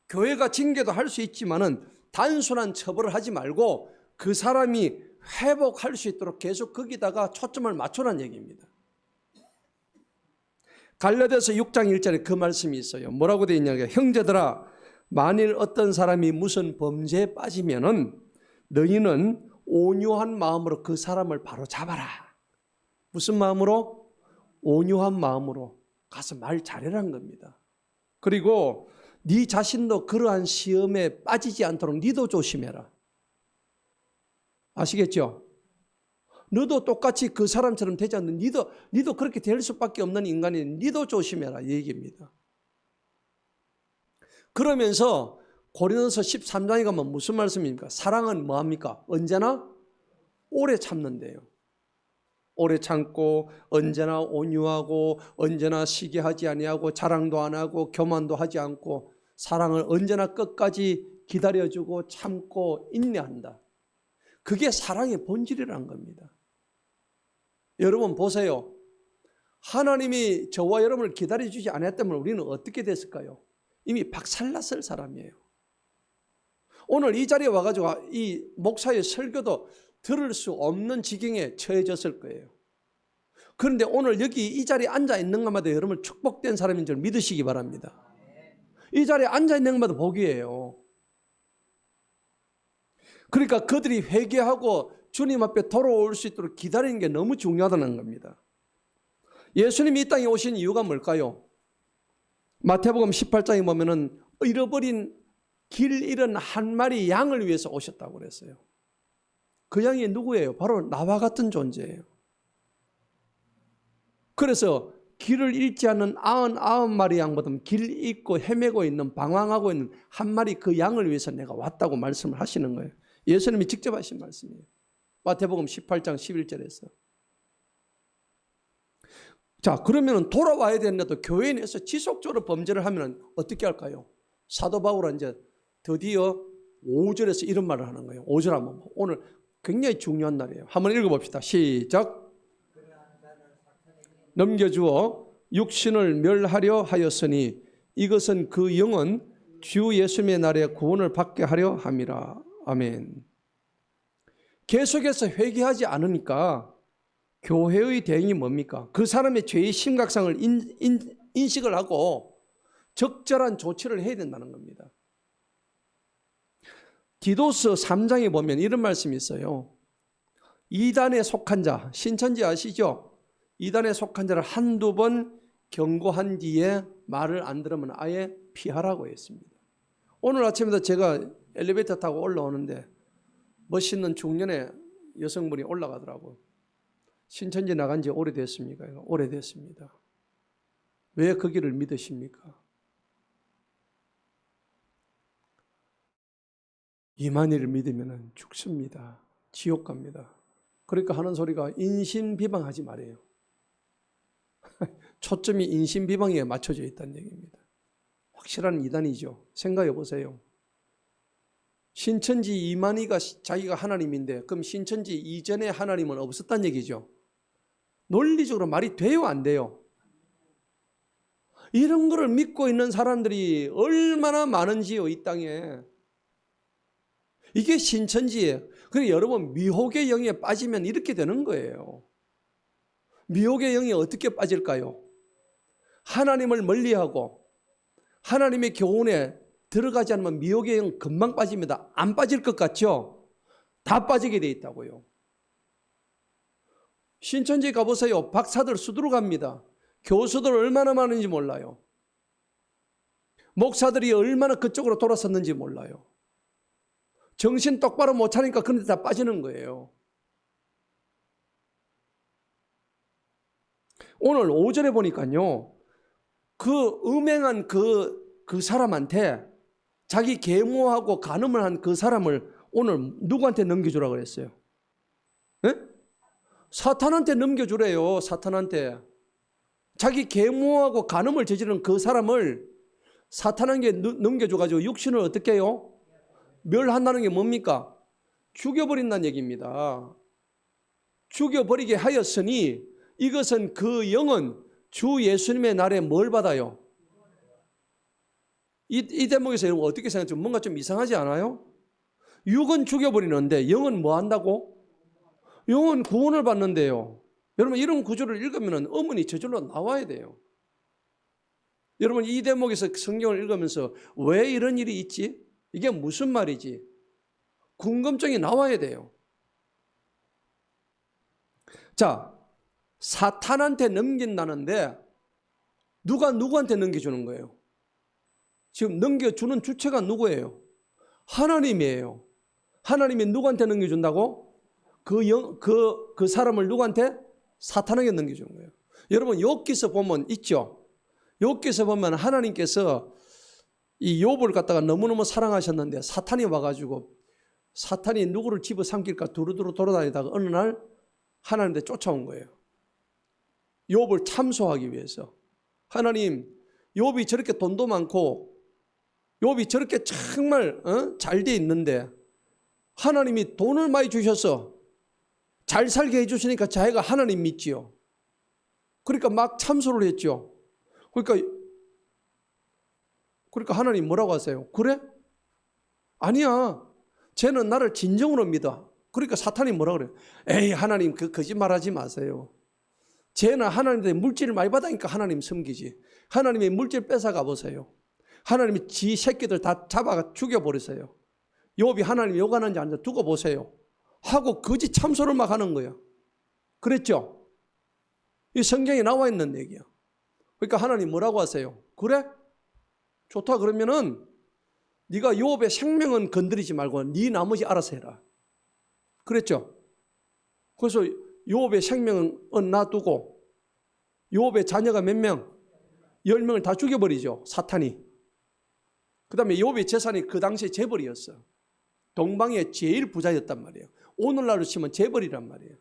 교회가 징계도 할 수 있지만은 단순한 처벌을 하지 말고 그 사람이 회복할 수 있도록 계속 거기다가 초점을 맞추라는 얘기입니다. 갈라디아서 6장 1절에 그 말씀이 있어요. 뭐라고 되어 있냐면 형제들아 만일 어떤 사람이 무슨 범죄에 빠지면은 너희는 온유한 마음으로 그 사람을 바로 잡아라. 무슨 마음으로? 온유한 마음으로 가서 말 잘해라는 겁니다. 그리고 네 자신도 그러한 시험에 빠지지 않도록 너도 조심해라. 아시겠죠? 너도 똑같이 그 사람처럼 되지 않는 너도 그렇게 될 수밖에 없는 인간이 너도 조심해라 이 얘기입니다. 그러면서 고린도서 13장에 가면 무슨 말씀입니까? 사랑은 뭐합니까? 언제나 오래 참는데요. 오래 참고 언제나 온유하고 언제나 시기하지 아니하고 자랑도 안 하고 교만도 하지 않고 사랑을 언제나 끝까지 기다려주고 참고 인내한다. 그게 사랑의 본질이라는 겁니다. 여러분 보세요. 하나님이 저와 여러분을 기다려주지 않았다면 우리는 어떻게 됐을까요? 이미 박살났을 사람이에요. 오늘 이 자리에 와가지고 이 목사의 설교도 들을 수 없는 지경에 처해졌을 거예요. 그런데 오늘 여기 이 자리에 앉아 있는 것마다 여러분 축복된 사람인 줄 믿으시기 바랍니다. 이 자리에 앉아 있는 것마다 복이에요. 그러니까 그들이 회개하고 주님 앞에 돌아올 수 있도록 기다리는 게 너무 중요하다는 겁니다. 예수님이 이 땅에 오신 이유가 뭘까요? 마태복음 18장에 보면은 잃어버린 길 잃은 한 마리 양을 위해서 오셨다고 그랬어요. 그 양이 누구예요? 바로 나와 같은 존재예요. 그래서 길을 잃지 않는 99마리 양보다 길 잃고 헤매고 있는 방황하고 있는 한 마리 그 양을 위해서 내가 왔다고 말씀을 하시는 거예요. 예수님이 직접 하신 말씀이에요. 마태복음 18장 11절에서. 자, 그러면 돌아와야 되는데도 교회 내에서 지속적으로 범죄를 하면 어떻게 할까요? 사도 바울은 이제 드디어 5절에서 이런 말을 하는 거예요. 5절 한번 오늘 굉장히 중요한 날이에요. 한번 읽어봅시다. 시작. 넘겨주어 육신을 멸하려 하였으니 이것은 그 영은 주 예수님의 날에 구원을 받게 하려 함이라. 아멘. 계속해서 회개하지 않으니까 교회의 대응이 뭡니까? 그 사람의 죄의 심각성을 인식을 하고 적절한 조치를 해야 된다는 겁니다. 디도서 3장에 보면 이런 말씀이 있어요. 이단에 속한 자, 신천지 아시죠? 이단에 속한 자를 한두 번 경고한 뒤에 말을 안 들으면 아예 피하라고 했습니다. 오늘 아침에도 제가 엘리베이터 타고 올라오는데 멋있는 중년의 여성분이 올라가더라고요. 신천지 나간 지 오래됐습니까? 오래됐습니다. 왜 그 길을 믿으십니까? 이만희를 믿으면 죽습니다. 지옥 갑니다. 그러니까 하는 소리가 인신비방하지 말아요. 초점이 인신비방에 맞춰져 있다는 얘기입니다. 확실한 이단이죠. 생각해 보세요. 신천지 이만희가 자기가 하나님인데 그럼 신천지 이전에 하나님은 없었다는 얘기죠. 논리적으로 말이 돼요, 안 돼요? 이런 거를 믿고 있는 사람들이 얼마나 많은지요, 이 땅에. 이게 신천지예요. 그러니까 여러분 미혹의 영에 빠지면 이렇게 되는 거예요. 미혹의 영이 어떻게 빠질까요? 하나님을 멀리하고 하나님의 교훈에 들어가지 않으면 미혹의 영 금방 빠집니다. 안 빠질 것 같죠? 다 빠지게 돼 있다고요. 신천지 가보세요. 박사들 수두룩 갑니다. 교수들 얼마나 많은지 몰라요. 목사들이 얼마나 그쪽으로 돌아섰는지 몰라요. 정신 똑바로 못 차니까 그런 데 다 빠지는 거예요. 오늘 오전에 보니까요. 그 음행한 그 사람한테 자기 계모하고 간음을 한 그 사람을 오늘 누구한테 넘겨주라고 그랬어요? 네? 사탄한테 넘겨주래요. 사탄한테. 자기 계모하고 간음을 저지른 그 사람을 사탄에게 넘겨줘가지고 육신을 어떻게 해요? 멸한다는 게 뭡니까? 죽여버린다는 얘기입니다. 죽여버리게 하였으니 이것은 그 영은 주 예수님의 날에 뭘 받아요? 이 대목에서 여러분 어떻게 생각하죠? 뭔가 좀 이상하지 않아요? 육은 죽여버리는데 영은 뭐 한다고? 영은 구원을 받는데요. 여러분 이런 구조를 읽으면 어머니 저절로 나와야 돼요. 여러분 이 대목에서 성경을 읽으면서 왜 이런 일이 있지? 이게 무슨 말이지? 궁금증이 나와야 돼요. 자, 사탄한테 넘긴다는데 누가 누구한테 넘겨주는 거예요? 지금 넘겨주는 주체가 누구예요? 하나님이에요. 하나님이 누구한테 넘겨준다고? 그 사람을 누구한테? 사탄에게 넘겨주는 거예요. 여러분 욥기서 보면 있죠? 욥기서 보면 하나님께서 이 욥을 갖다가 너무너무 사랑하셨는데 사탄이 와가지고 사탄이 누구를 집어삼킬까 두루두루 돌아다니다가 어느 날 하나님한테 쫓아온 거예요. 욥을 참소하기 위해서. 하나님, 욥이 저렇게 돈도 많고 욥이 저렇게 정말 잘 돼 있는데 하나님이 돈을 많이 주셔서 잘 살게 해주시니까 자기가 하나님 믿지요. 그러니까 막 참소를 했죠. 그러니까 하나님 뭐라고 하세요? 그래? 아니야. 쟤는 나를 진정으로 믿어. 그러니까 사탄이 뭐라 그래요? 에이 하나님 그 거짓말하지 마세요. 쟤는 하나님한테 물질을 많이 받으니까 하나님 섬기지. 하나님의 물질 뺏어가 보세요. 하나님이 지 새끼들 다 잡아가 죽여버리세요. 욥이 하나님 욕하는지 안 두고 보세요. 하고 거짓 참소를 막 하는 거예요. 그랬죠? 이 성경에 나와 있는 얘기야. 그러니까 하나님 뭐라고 하세요? 그래? 좋다 그러면은 네가 욥의 생명은 건드리지 말고 네 나머지 알아서 해라. 그랬죠? 그래서 욥의 생명은 놔두고 욥의 자녀가 몇 명? 10명을 다 죽여버리죠. 사탄이. 그 다음에 욥의 재산이 그 당시에 재벌이었어. 동방의 제일 부자였단 말이에요. 오늘날로 치면 재벌이란 말이에요.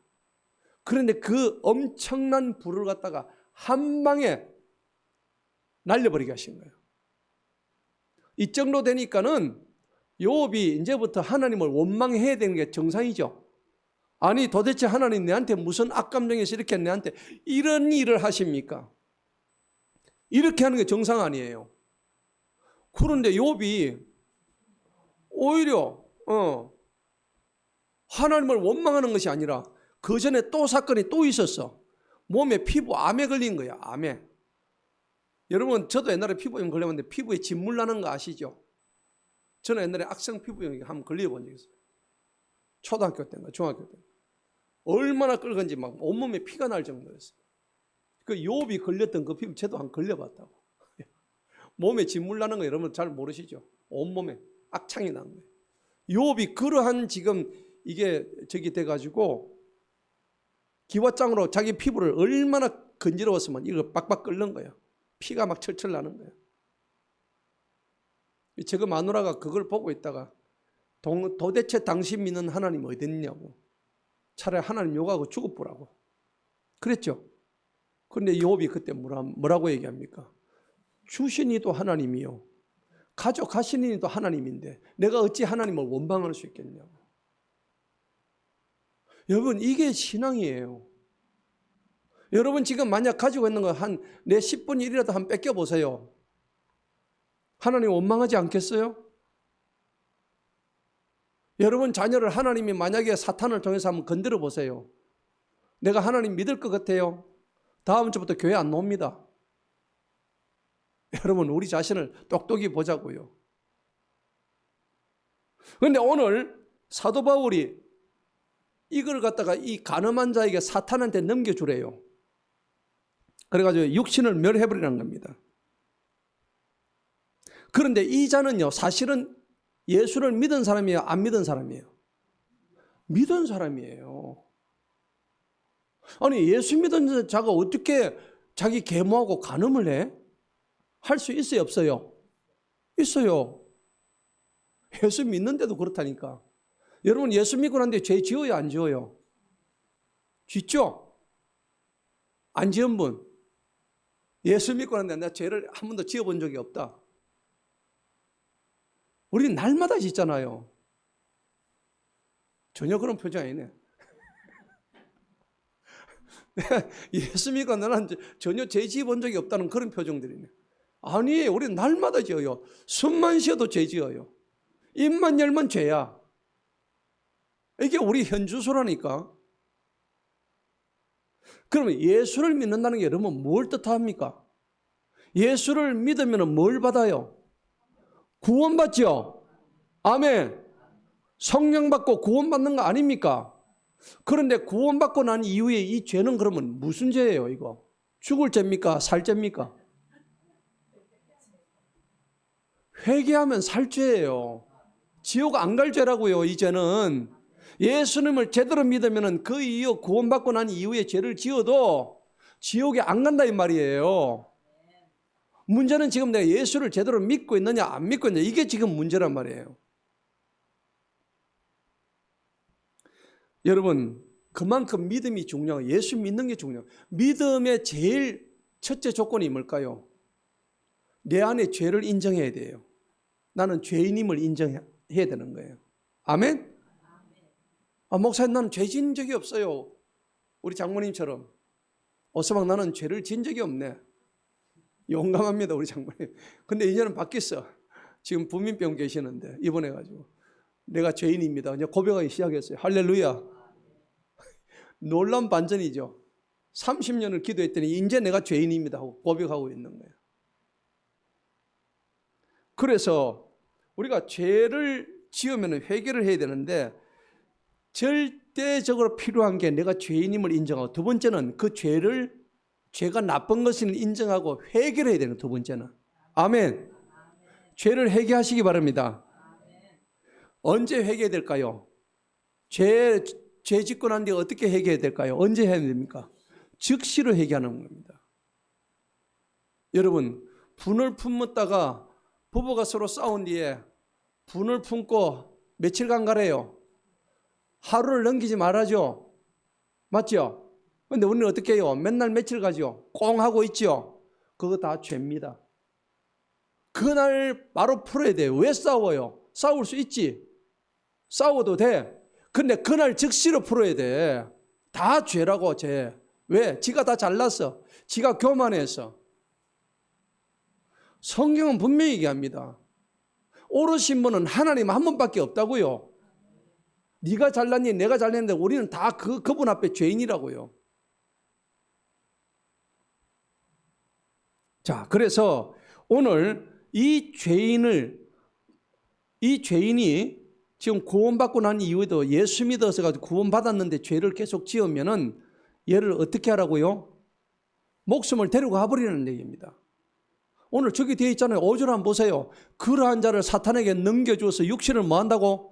그런데 그 엄청난 부를 갖다가 한 방에 날려버리게 하신 거예요. 이 정도 되니까는 욥이 이제부터 하나님을 원망해야 되는 게 정상이죠. 아니 도대체 하나님 내한테 무슨 악감정에서 이렇게 내한테 이런 일을 하십니까? 이렇게 하는 게 정상 아니에요. 그런데 욥이 오히려 하나님을 원망하는 것이 아니라 그 전에 또 사건이 또 있었어. 몸에 피부 암에 걸린 거야. 암에. 여러분 저도 옛날에 피부염 걸렸는데 피부에 진물 나는 거 아시죠? 저는 옛날에 악성 피부염에 한번 걸려본 적이 있어요. 초등학교 때인가 중학교 때. 얼마나 끓건지 막 온몸에 피가 날 정도였어요. 그 욥이 걸렸던 그 피부 저도 한번 걸려봤다고. 몸에 진물 나는 거 여러분 잘 모르시죠? 온몸에 악창이 난 거예요. 욥이 그러한 지금 이게 저기 돼가지고 기와장으로 자기 피부를 얼마나 건지러웠으면 이거 빡빡 끓는 거예요. 피가 막 철철 나는 거예요. 저거 마누라가 그걸 보고 있다가 도대체 당신 믿는 하나님 어디 있냐고. 차라리 하나님 욕하고 죽어보라고. 그랬죠. 그런데 욥이 그때 뭐라고 얘기합니까? 주신 이도 하나님이요. 가져가시는 이도 하나님인데 내가 어찌 하나님을 원망할 수 있겠냐고. 여러분 이게 신앙이에요. 여러분 지금 만약 가지고 있는 거 한 내 10분의 1이라도 한 뺏겨보세요. 하나님 원망하지 않겠어요? 여러분 자녀를 하나님이 만약에 사탄을 통해서 한번 건드려 보세요. 내가 하나님 믿을 것 같아요? 다음 주부터 교회 안 옵니다. 여러분 우리 자신을 똑똑히 보자고요. 그런데 오늘 사도 바울이 이걸 갖다가 이 간음한 자에게 사탄한테 넘겨주래요. 그래가지고 육신을 멸해버리라는 겁니다. 그런데 이 자는요 사실은 예수를 믿은 사람이에요? 안 믿은 사람이에요? 믿은 사람이에요. 아니 예수 믿은 자가 어떻게 자기 계모하고 간음을 해? 할 수 있어요 없어요? 있어요. 예수 믿는데도 그렇다니까. 여러분 예수 믿고 난 뒤에 죄 지어요 안 지어요? 짓죠? 안 지은 분? 예수 믿고 난 뒤에 나 죄를 한 번도 지어본 적이 없다. 우리는 날마다 짓잖아요. 전혀 그런 표정 아니네. 예수 믿고 나는 전혀 죄 지어본 적이 없다는 그런 표정들이네. 아니에요. 우리는 날마다 지어요. 숨만 쉬어도 죄 지어요. 입만 열면 죄야. 이게 우리 현주소라니까. 그러면 예수를 믿는다는 게 여러분 뭘 뜻합니까? 예수를 믿으면 뭘 받아요? 구원받죠? 아멘. 성령 받고 구원받는 거 아닙니까? 그런데 구원받고 난 이후에 이 죄는 그러면 무슨 죄예요 이거? 죽을 죄입니까? 살 죄입니까? 회개하면 살 죄예요. 지옥 안 갈 죄라고요 이 죄는. 예수님을 제대로 믿으면 그 이후 구원받고 난 이후에 죄를 지어도 지옥에 안 간다 이 말이에요. 문제는 지금 내가 예수를 제대로 믿고 있느냐 안 믿고 있느냐 이게 지금 문제란 말이에요. 여러분 그만큼 믿음이 중요해요. 예수 믿는 게 중요해요. 믿음의 제일 첫째 조건이 뭘까요? 내 안에 죄를 인정해야 돼요. 나는 죄인임을 인정해야 되는 거예요. 아멘? 목사님 나는 죄 지은 적이 없어요. 우리 장모님처럼. 어서막 나는 죄를 지은 적이 없네. 용감합니다 우리 장모님. 근데 이제는 바뀌었어. 지금 부민병 계시는데 입원해가지고 내가 죄인입니다. 이제 고백하기 시작했어요. 할렐루야. 놀라운 반전이죠. 30년을 기도했더니 이제 내가 죄인입니다 하고 고백하고 있는 거예요. 그래서 우리가 죄를 지으면 회개를 해야 되는데 절대적으로 필요한 게 내가 죄인임을 인정하고 두 번째는 그 죄가 나쁜 것을 인정하고 회개를 해야 되는 두 번째는. 아멘. 죄를 회개하시기 바랍니다. 언제 회개해야 될까요? 죄 짓고 난 뒤에 어떻게 회개해야 될까요? 언제 해야 됩니까? 즉시로 회개하는 겁니다. 여러분 분을 품었다가 부부가 서로 싸운 뒤에 분을 품고 며칠간 가래요. 하루를 넘기지 말아죠. 맞죠? 그런데 우리는 어떻게 해요? 맨날 며칠 가죠. 꽁 하고 있죠. 그거 다 죄입니다. 그날 바로 풀어야 돼요. 왜 싸워요? 싸울 수 있지. 싸워도 돼. 근데 그날 즉시로 풀어야 돼. 다 죄라고, 죄. 왜? 지가 다 잘났어. 지가 교만해서. 성경은 분명히 얘기합니다. 오르신 분은 하나님 한 분밖에 없다고요. 네가 잘났니 내가 잘났는데 우리는 다 그분 앞에 죄인이라고요. 자, 그래서 오늘 이 죄인이 지금 구원받고 난 이후에도 예수 믿어서 가지고 구원받았는데 죄를 계속 지으면은 얘를 어떻게 하라고요? 목숨을 데리고 가버리는 얘기입니다. 오늘 저기 뒤에 있잖아요. 5절 한번 보세요. 그러한 자를 사탄에게 넘겨주어서 육신을 뭐 한다고?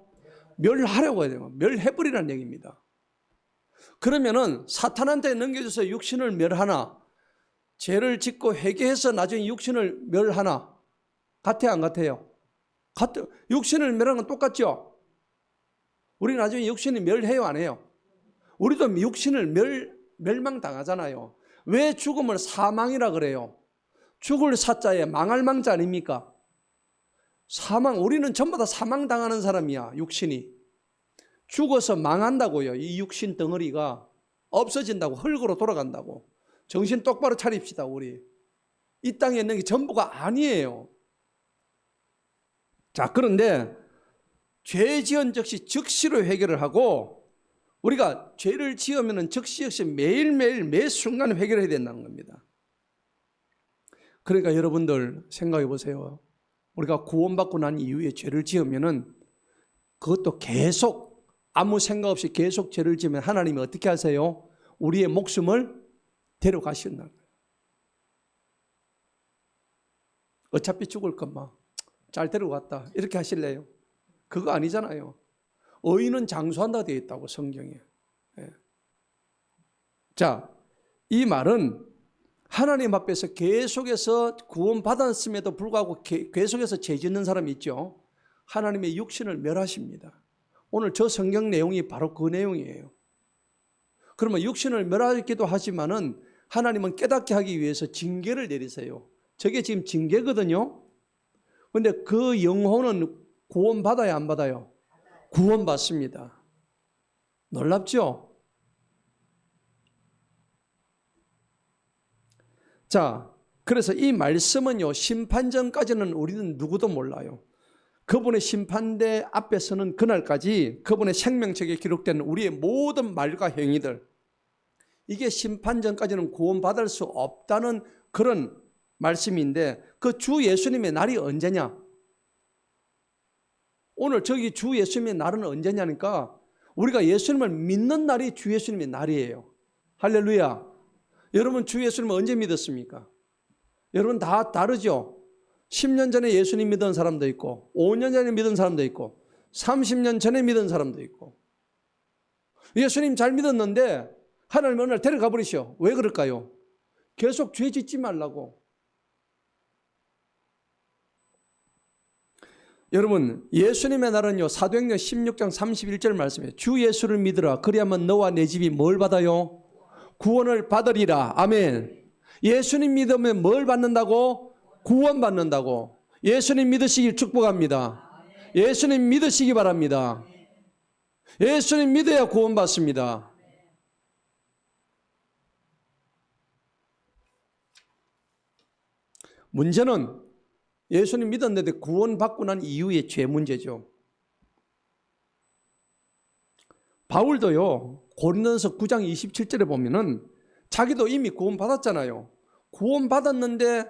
멸하려고 해야 돼요. 멸해버리라는 얘기입니다. 그러면은 사탄한테 넘겨줘서 육신을 멸하나, 죄를 짓고 회개해서 나중에 육신을 멸하나, 같아요, 안 같아요? 육신을 멸하는 건 똑같죠? 우리 나중에 육신이 멸해요, 안 해요? 우리도 육신을 멸망당하잖아요. 왜 죽음을 사망이라 그래요? 죽을 사자에 망할 망자 아닙니까? 사망, 우리는 전부 다 사망당하는 사람이야, 육신이. 죽어서 망한다고요. 이 육신 덩어리가 없어진다고, 흙으로 돌아간다고. 정신 똑바로 차립시다, 우리. 이 땅에 있는 게 전부가 아니에요. 자, 그런데 죄 지은 즉시로 해결을 하고, 우리가 죄를 지으면 즉시 매일매일 매 순간 해결해야 된다는 겁니다. 그러니까 여러분들 생각해 보세요. 우리가 구원받고 난 이후에 죄를 지으면은 그것도 계속 아무 생각 없이 계속 죄를 지으면 하나님이 어떻게 하세요? 우리의 목숨을 데려가신다는 거예요. 어차피 죽을 것만 잘 데려갔다 이렇게 하실래요? 그거 아니잖아요. 의인은 장수한다 되어 있다고 성경에. 예. 자, 이 말은 하나님 앞에서 계속해서 구원받았음에도 불구하고 계속해서 죄 짓는 사람이 있죠. 하나님의 육신을 멸하십니다. 오늘 저 성경 내용이 바로 그 내용이에요. 그러면 육신을 멸하기도 하지만은 하나님은 깨닫게 하기 위해서 징계를 내리세요. 저게 지금 징계거든요. 그런데 그 영혼은 구원받아야 안 받아요? 구원받습니다. 놀랍죠? 자, 그래서 이 말씀은요, 심판전까지는 우리는 누구도 몰라요. 그분의 심판대 앞에서는 그날까지 그분의 생명책에 기록된 우리의 모든 말과 행위들, 이게 심판전까지는 구원받을 수 없다는 그런 말씀인데, 그 주 예수님의 날이 언제냐? 오늘 저기 주 예수님의 날은 언제냐니까, 우리가 예수님을 믿는 날이 주 예수님의 날이에요. 할렐루야. 여러분 주 예수님을 언제 믿었습니까? 여러분 다 다르죠? 10년 전에 예수님 믿은 사람도 있고, 5년 전에 믿은 사람도 있고, 30년 전에 믿은 사람도 있고. 예수님 잘 믿었는데 하나님 어느 날 데려가 버리셔. 왜 그럴까요? 계속 죄 짓지 말라고. 여러분, 예수님의 날은요, 사도행전 16장 31절 말씀이에요. 주 예수를 믿으라. 그리하면 너와 내 집이 뭘 받아요? 구원을 받으리라. 아멘. 예수님 믿으면 뭘 받는다고? 구원 받는다고. 예수님 믿으시길 축복합니다. 예수님 믿으시기 바랍니다. 예수님 믿어야 구원 받습니다. 문제는 예수님 믿었는데 구원받고 난 이후의 죄 문제죠. 바울도요, 고린도전서 9장 27절에 보면은 자기도 이미 구원받았잖아요. 구원받았는데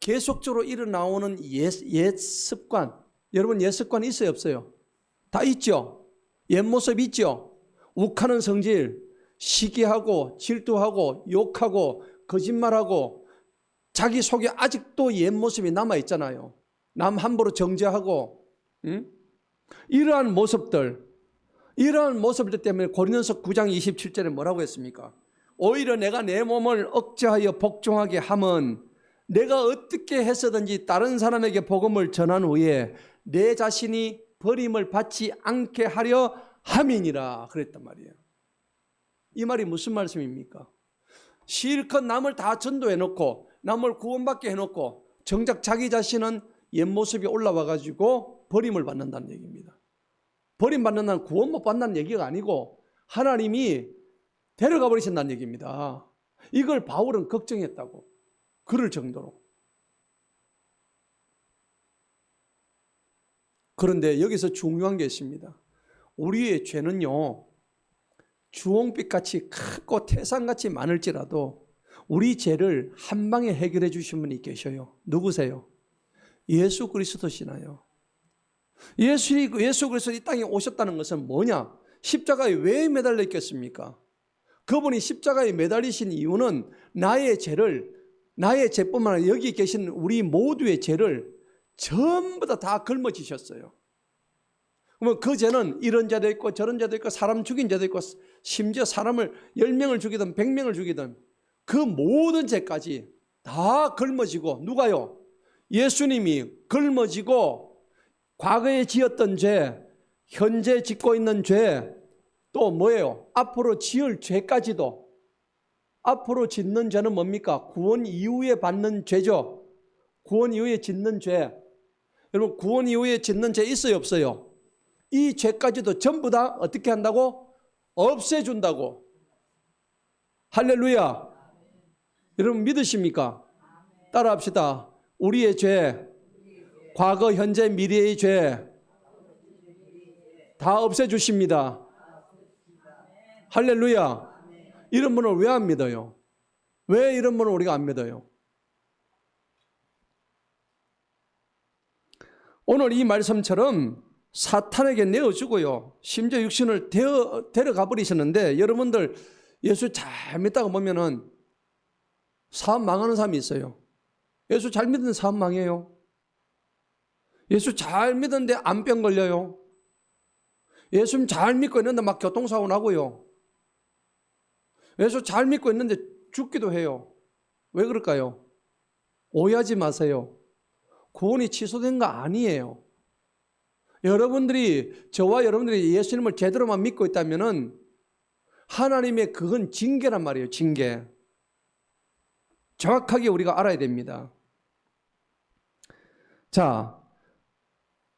계속적으로 일어나오는 옛 습관, 여러분 옛 습관 있어요 없어요? 다 있죠. 옛 모습 있죠. 욱하는 성질, 시기하고 질투하고 욕하고 거짓말하고 자기 속에 아직도 옛 모습이 남아있잖아요. 남 함부로 정죄하고, 이러한 모습들 때문에 고린도전서 9장 27절에 뭐라고 했습니까? 오히려 내가 내 몸을 억제하여 복종하게 함은 내가 어떻게 해서든지 다른 사람에게 복음을 전한 후에 내 자신이 버림을 받지 않게 하려 함이니라 그랬단 말이에요. 이 말이 무슨 말씀입니까? 실컷 남을 다 전도해놓고 남을 구원받게 해놓고 정작 자기 자신은 옛 모습이 올라와가지고 버림을 받는다는 얘기입니다. 버림받는 날 구원 못 받는다는 얘기가 아니고 하나님이 데려가 버리신다는 얘기입니다. 이걸 바울은 걱정했다고. 그럴 정도로. 그런데 여기서 중요한 게 있습니다. 우리의 죄는요, 주홍빛같이 크고 태산같이 많을지라도 우리 죄를 한 방에 해결해 주신 분이 계셔요. 누구세요? 예수 그리스도시나요? 예수 그리스도 이 땅에 오셨다는 것은 뭐냐? 십자가에 왜 매달려 있겠습니까? 그분이 십자가에 매달리신 이유는 나의 죄뿐만 아니라 여기 계신 우리 모두의 죄를 전부 다 걸머지셨어요. 그러면 그 죄는 이런 죄도 있고 저런 죄도 있고 사람 죽인 죄도 있고 심지어 사람을 10명을 죽이든 100명을 죽이든 그 모든 죄까지 다 걸머지고 누가요? 예수님이 걸머지고 과거에 지었던 죄, 현재 짓고 있는 죄, 또 뭐예요? 앞으로 지을 죄까지도. 앞으로 짓는 죄는 뭡니까? 구원 이후에 받는 죄죠. 구원 이후에 짓는 죄. 여러분 구원 이후에 짓는 죄 있어요 없어요? 이 죄까지도 전부 다 어떻게 한다고? 없애준다고. 할렐루야. 여러분 믿으십니까? 따라합시다. 우리의 죄, 과거, 현재, 미래의 죄 다 없애주십니다. 할렐루야. 이런 분을 왜 안 믿어요? 왜 이런 분을 우리가 안 믿어요? 오늘 이 말씀처럼 사탄에게 내어주고요. 심지어 육신을 데려가 버리셨는데 여러분들 예수 잘 믿다가 보면은 사업 망하는 사람이 있어요. 예수 잘 믿는 사업 망해요. 예수 잘 믿는데 암병 걸려요. 예수 잘 믿고 있는데 막 교통사고 나고요. 예수 잘 믿고 있는데 죽기도 해요. 왜 그럴까요? 오해하지 마세요. 구원이 취소된 거 아니에요. 여러분들이 저와 여러분들이 예수님을 제대로만 믿고 있다면은 하나님의 그건 징계란 말이에요. 징계. 정확하게 우리가 알아야 됩니다. 자,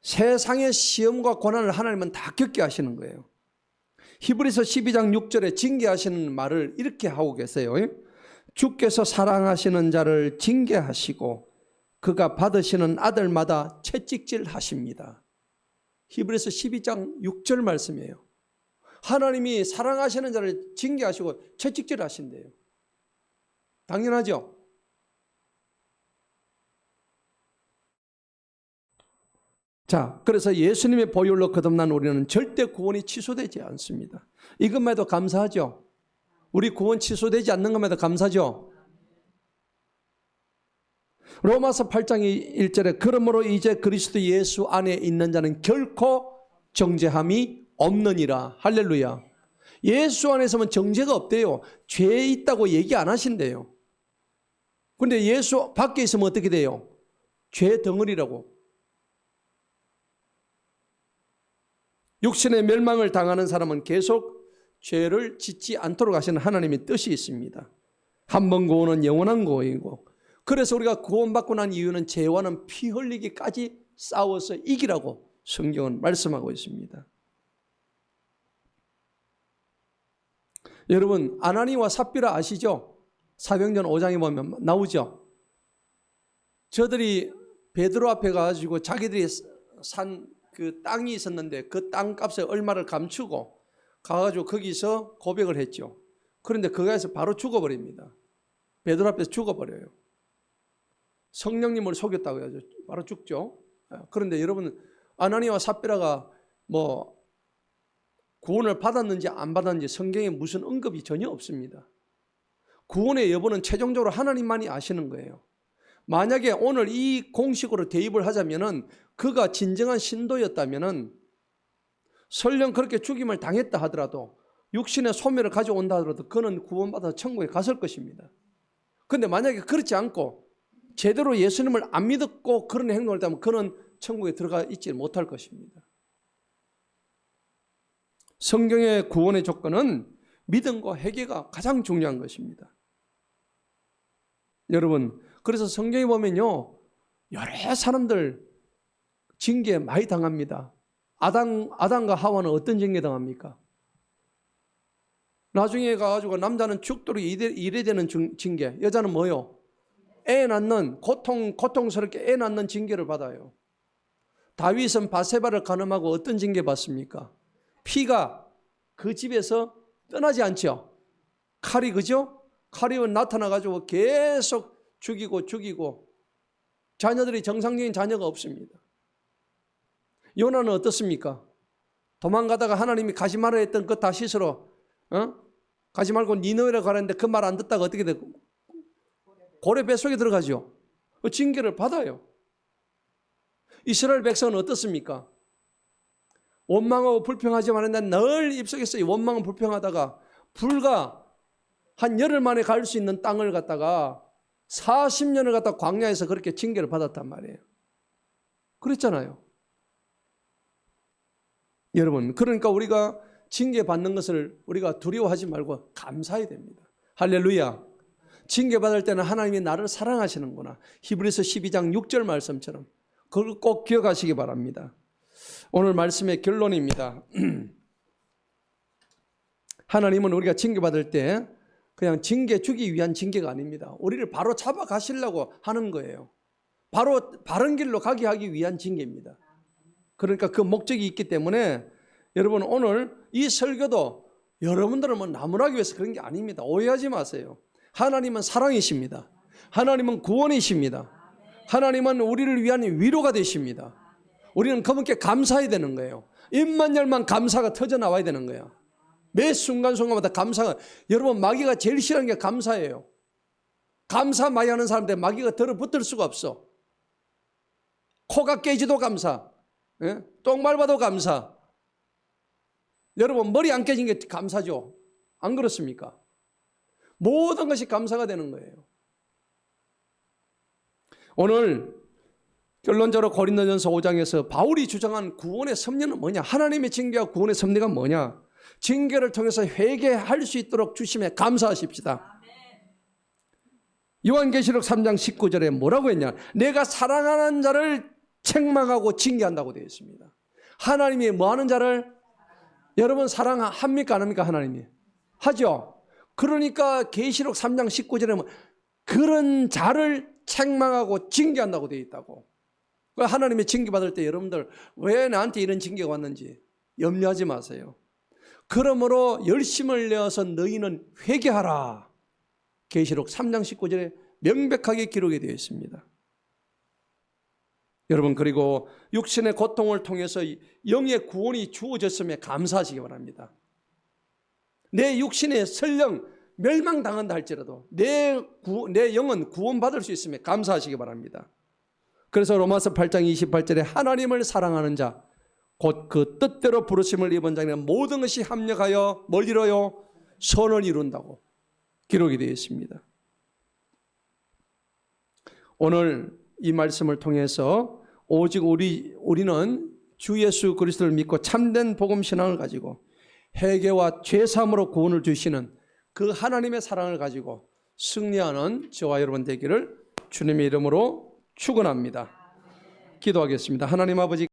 세상의 시험과 고난을 하나님은 다 겪게 하시는 거예요. 히브리서 12장 6절에 징계하시는 말을 이렇게 하고 계세요. 주께서 사랑하시는 자를 징계하시고 그가 받으시는 아들마다 채찍질 하십니다. 히브리서 12장 6절 말씀이에요. 하나님이 사랑하시는 자를 징계하시고 채찍질 하신대요. 당연하죠? 자, 그래서 예수님의 보혈로 거듭난 우리는 절대 구원이 취소되지 않습니다. 이것만 해도 감사하죠? 우리 구원 취소되지 않는 것만 해도 감사하죠? 로마서 8장 1절에 그러므로 이제 그리스도 예수 안에 있는 자는 결코 정죄함이 없느니라. 할렐루야. 예수 안에서는 정죄가 없대요. 죄 있다고 얘기 안 하신대요. 근데 예수 밖에 있으면 어떻게 돼요? 죄 덩어리라고. 육신의 멸망을 당하는 사람은 계속 죄를 짓지 않도록 하시는 하나님의 뜻이 있습니다. 한 번 구원은 영원한 구원이고, 그래서 우리가 구원받고 난 이유는 죄와는 피 흘리기까지 싸워서 이기라고 성경은 말씀하고 있습니다. 여러분 아나니와 삽비라 아시죠? 사도행전 5장에 보면 나오죠. 저들이 베드로 앞에 가가지고 자기들이 산 그 땅이 있었는데 그 땅값에 얼마를 감추고 가가지고 거기서 고백을 했죠. 그런데 거기에서 바로 죽어버립니다. 베드로 앞에서 죽어버려요. 성령님을 속였다고 해야죠. 바로 죽죠. 그런데 여러분 아나니와 삽비라가 뭐 구원을 받았는지 안 받았는지 성경에 무슨 언급이 전혀 없습니다. 구원의 여부는 최종적으로 하나님만이 아시는 거예요. 만약에 오늘 이 공식으로 대입을 하자면은 그가 진정한 신도였다면은 설령 그렇게 죽임을 당했다 하더라도 육신의 소멸을 가져온다 하더라도 그는 구원받아서 천국에 갔을 것입니다. 그런데 만약에 그렇지 않고 제대로 예수님을 안 믿었고 그런 행동을 했다면 그는 천국에 들어가 있지 못할 것입니다. 성경의 구원의 조건은 믿음과 회개가 가장 중요한 것입니다. 여러분 그래서 성경에 보면요 여러 사람들 징계 많이 당합니다. 아담과 하와는 어떤 징계 당합니까? 나중에 가가지고 남자는 죽도록 일해야 되는 징계, 여자는 뭐요? 애 낳는, 고통스럽게 애 낳는 징계를 받아요. 다윗은 바세바를 간음하고 어떤 징계 받습니까? 피가 그 집에서 떠나지 않죠. 칼이, 그죠? 칼이 나타나가지고 계속 죽이고 자녀들이 정상적인 자녀가 없습니다. 요나는 어떻습니까? 도망가다가 하나님이 가지 말아야 했던 그 다시스로 가지 말고 니느웨로 가라는데 그 말 안 듣다가 어떻게 되고 고래 뱃속에 들어가죠. 그 징계를 받아요. 이스라엘 백성은 어떻습니까? 원망하고 불평하지만 늘 입속에서 원망은 불평하다가 불과 한 열흘 만에 갈 수 있는 땅을 갖다가 40년을 갖다 광야에서 그렇게 징계를 받았단 말이에요. 그랬잖아요. 여러분, 그러니까 우리가 징계받는 것을 우리가 두려워하지 말고 감사해야 됩니다. 할렐루야. 징계받을 때는 하나님이 나를 사랑하시는구나. 히브리서 12장 6절 말씀처럼 그걸 꼭 기억하시기 바랍니다. 오늘 말씀의 결론입니다. 하나님은 우리가 징계받을 때 그냥 징계 주기 위한 징계가 아닙니다. 우리를 바로 잡아가시려고 하는 거예요. 바로 바른 길로 가게 하기 위한 징계입니다. 그러니까 그 목적이 있기 때문에 여러분 오늘 이 설교도 여러분들은 뭐 나무라기 위해서 그런 게 아닙니다. 오해하지 마세요. 하나님은 사랑이십니다. 하나님은 구원이십니다. 하나님은 우리를 위한 위로가 되십니다. 우리는 그분께 감사해야 되는 거예요. 입만 열면 감사가 터져나와야 되는 거예요. 매 순간순간마다 감사가, 여러분 마귀가 제일 싫어하는 게 감사예요. 감사 많이 하는 사람들 마귀가 들어붙을 수가 없어. 코가 깨지도 감사, 똥 밟아도 감사. 여러분 머리 안 깨진 게 감사죠. 안 그렇습니까? 모든 것이 감사가 되는 거예요. 오늘 결론적으로 고린도전서 5장에서 바울이 주장한 구원의 섭리는 뭐냐? 하나님의 징계와 구원의 섭리가 뭐냐? 징계를 통해서 회개할 수 있도록 주심에 감사하십시다. 요한계시록 3장 19절에 뭐라고 했냐? 내가 사랑하는 자를 책망하고 징계한다고 되어 있습니다. 하나님이 뭐하는 자를? 여러분 사랑합니까 안 합니까? 하나님이 하죠. 그러니까 계시록 3장 19절에 그런 자를 책망하고 징계한다고 되어 있다고. 하나님의 징계받을 때 여러분들 왜 나한테 이런 징계가 왔는지 염려하지 마세요. 그러므로 열심을 내어서 너희는 회개하라. 계시록 3장 19절에 명백하게 기록이 되어 있습니다. 여러분 그리고 육신의 고통을 통해서 영의 구원이 주어졌음에 감사하시기 바랍니다. 내 육신에 설령 멸망당한다 할지라도 내 영은 구원받을 수 있음에 감사하시기 바랍니다. 그래서 로마서 8장 28절에 하나님을 사랑하는 자 곧 그 뜻대로 부르심을 입은 자는 모든 것이 합력하여 뭘 이뤄요? 선을 이룬다고 기록이 되어 있습니다. 오늘 이 말씀을 통해서 오직 우리는 주 예수 그리스도를 믿고 참된 복음 신앙을 가지고 회개와 죄사함으로 구원을 주시는 그 하나님의 사랑을 가지고 승리하는 저와 여러분 되기를 주님의 이름으로 축원합니다. 기도하겠습니다. 하나님 아버지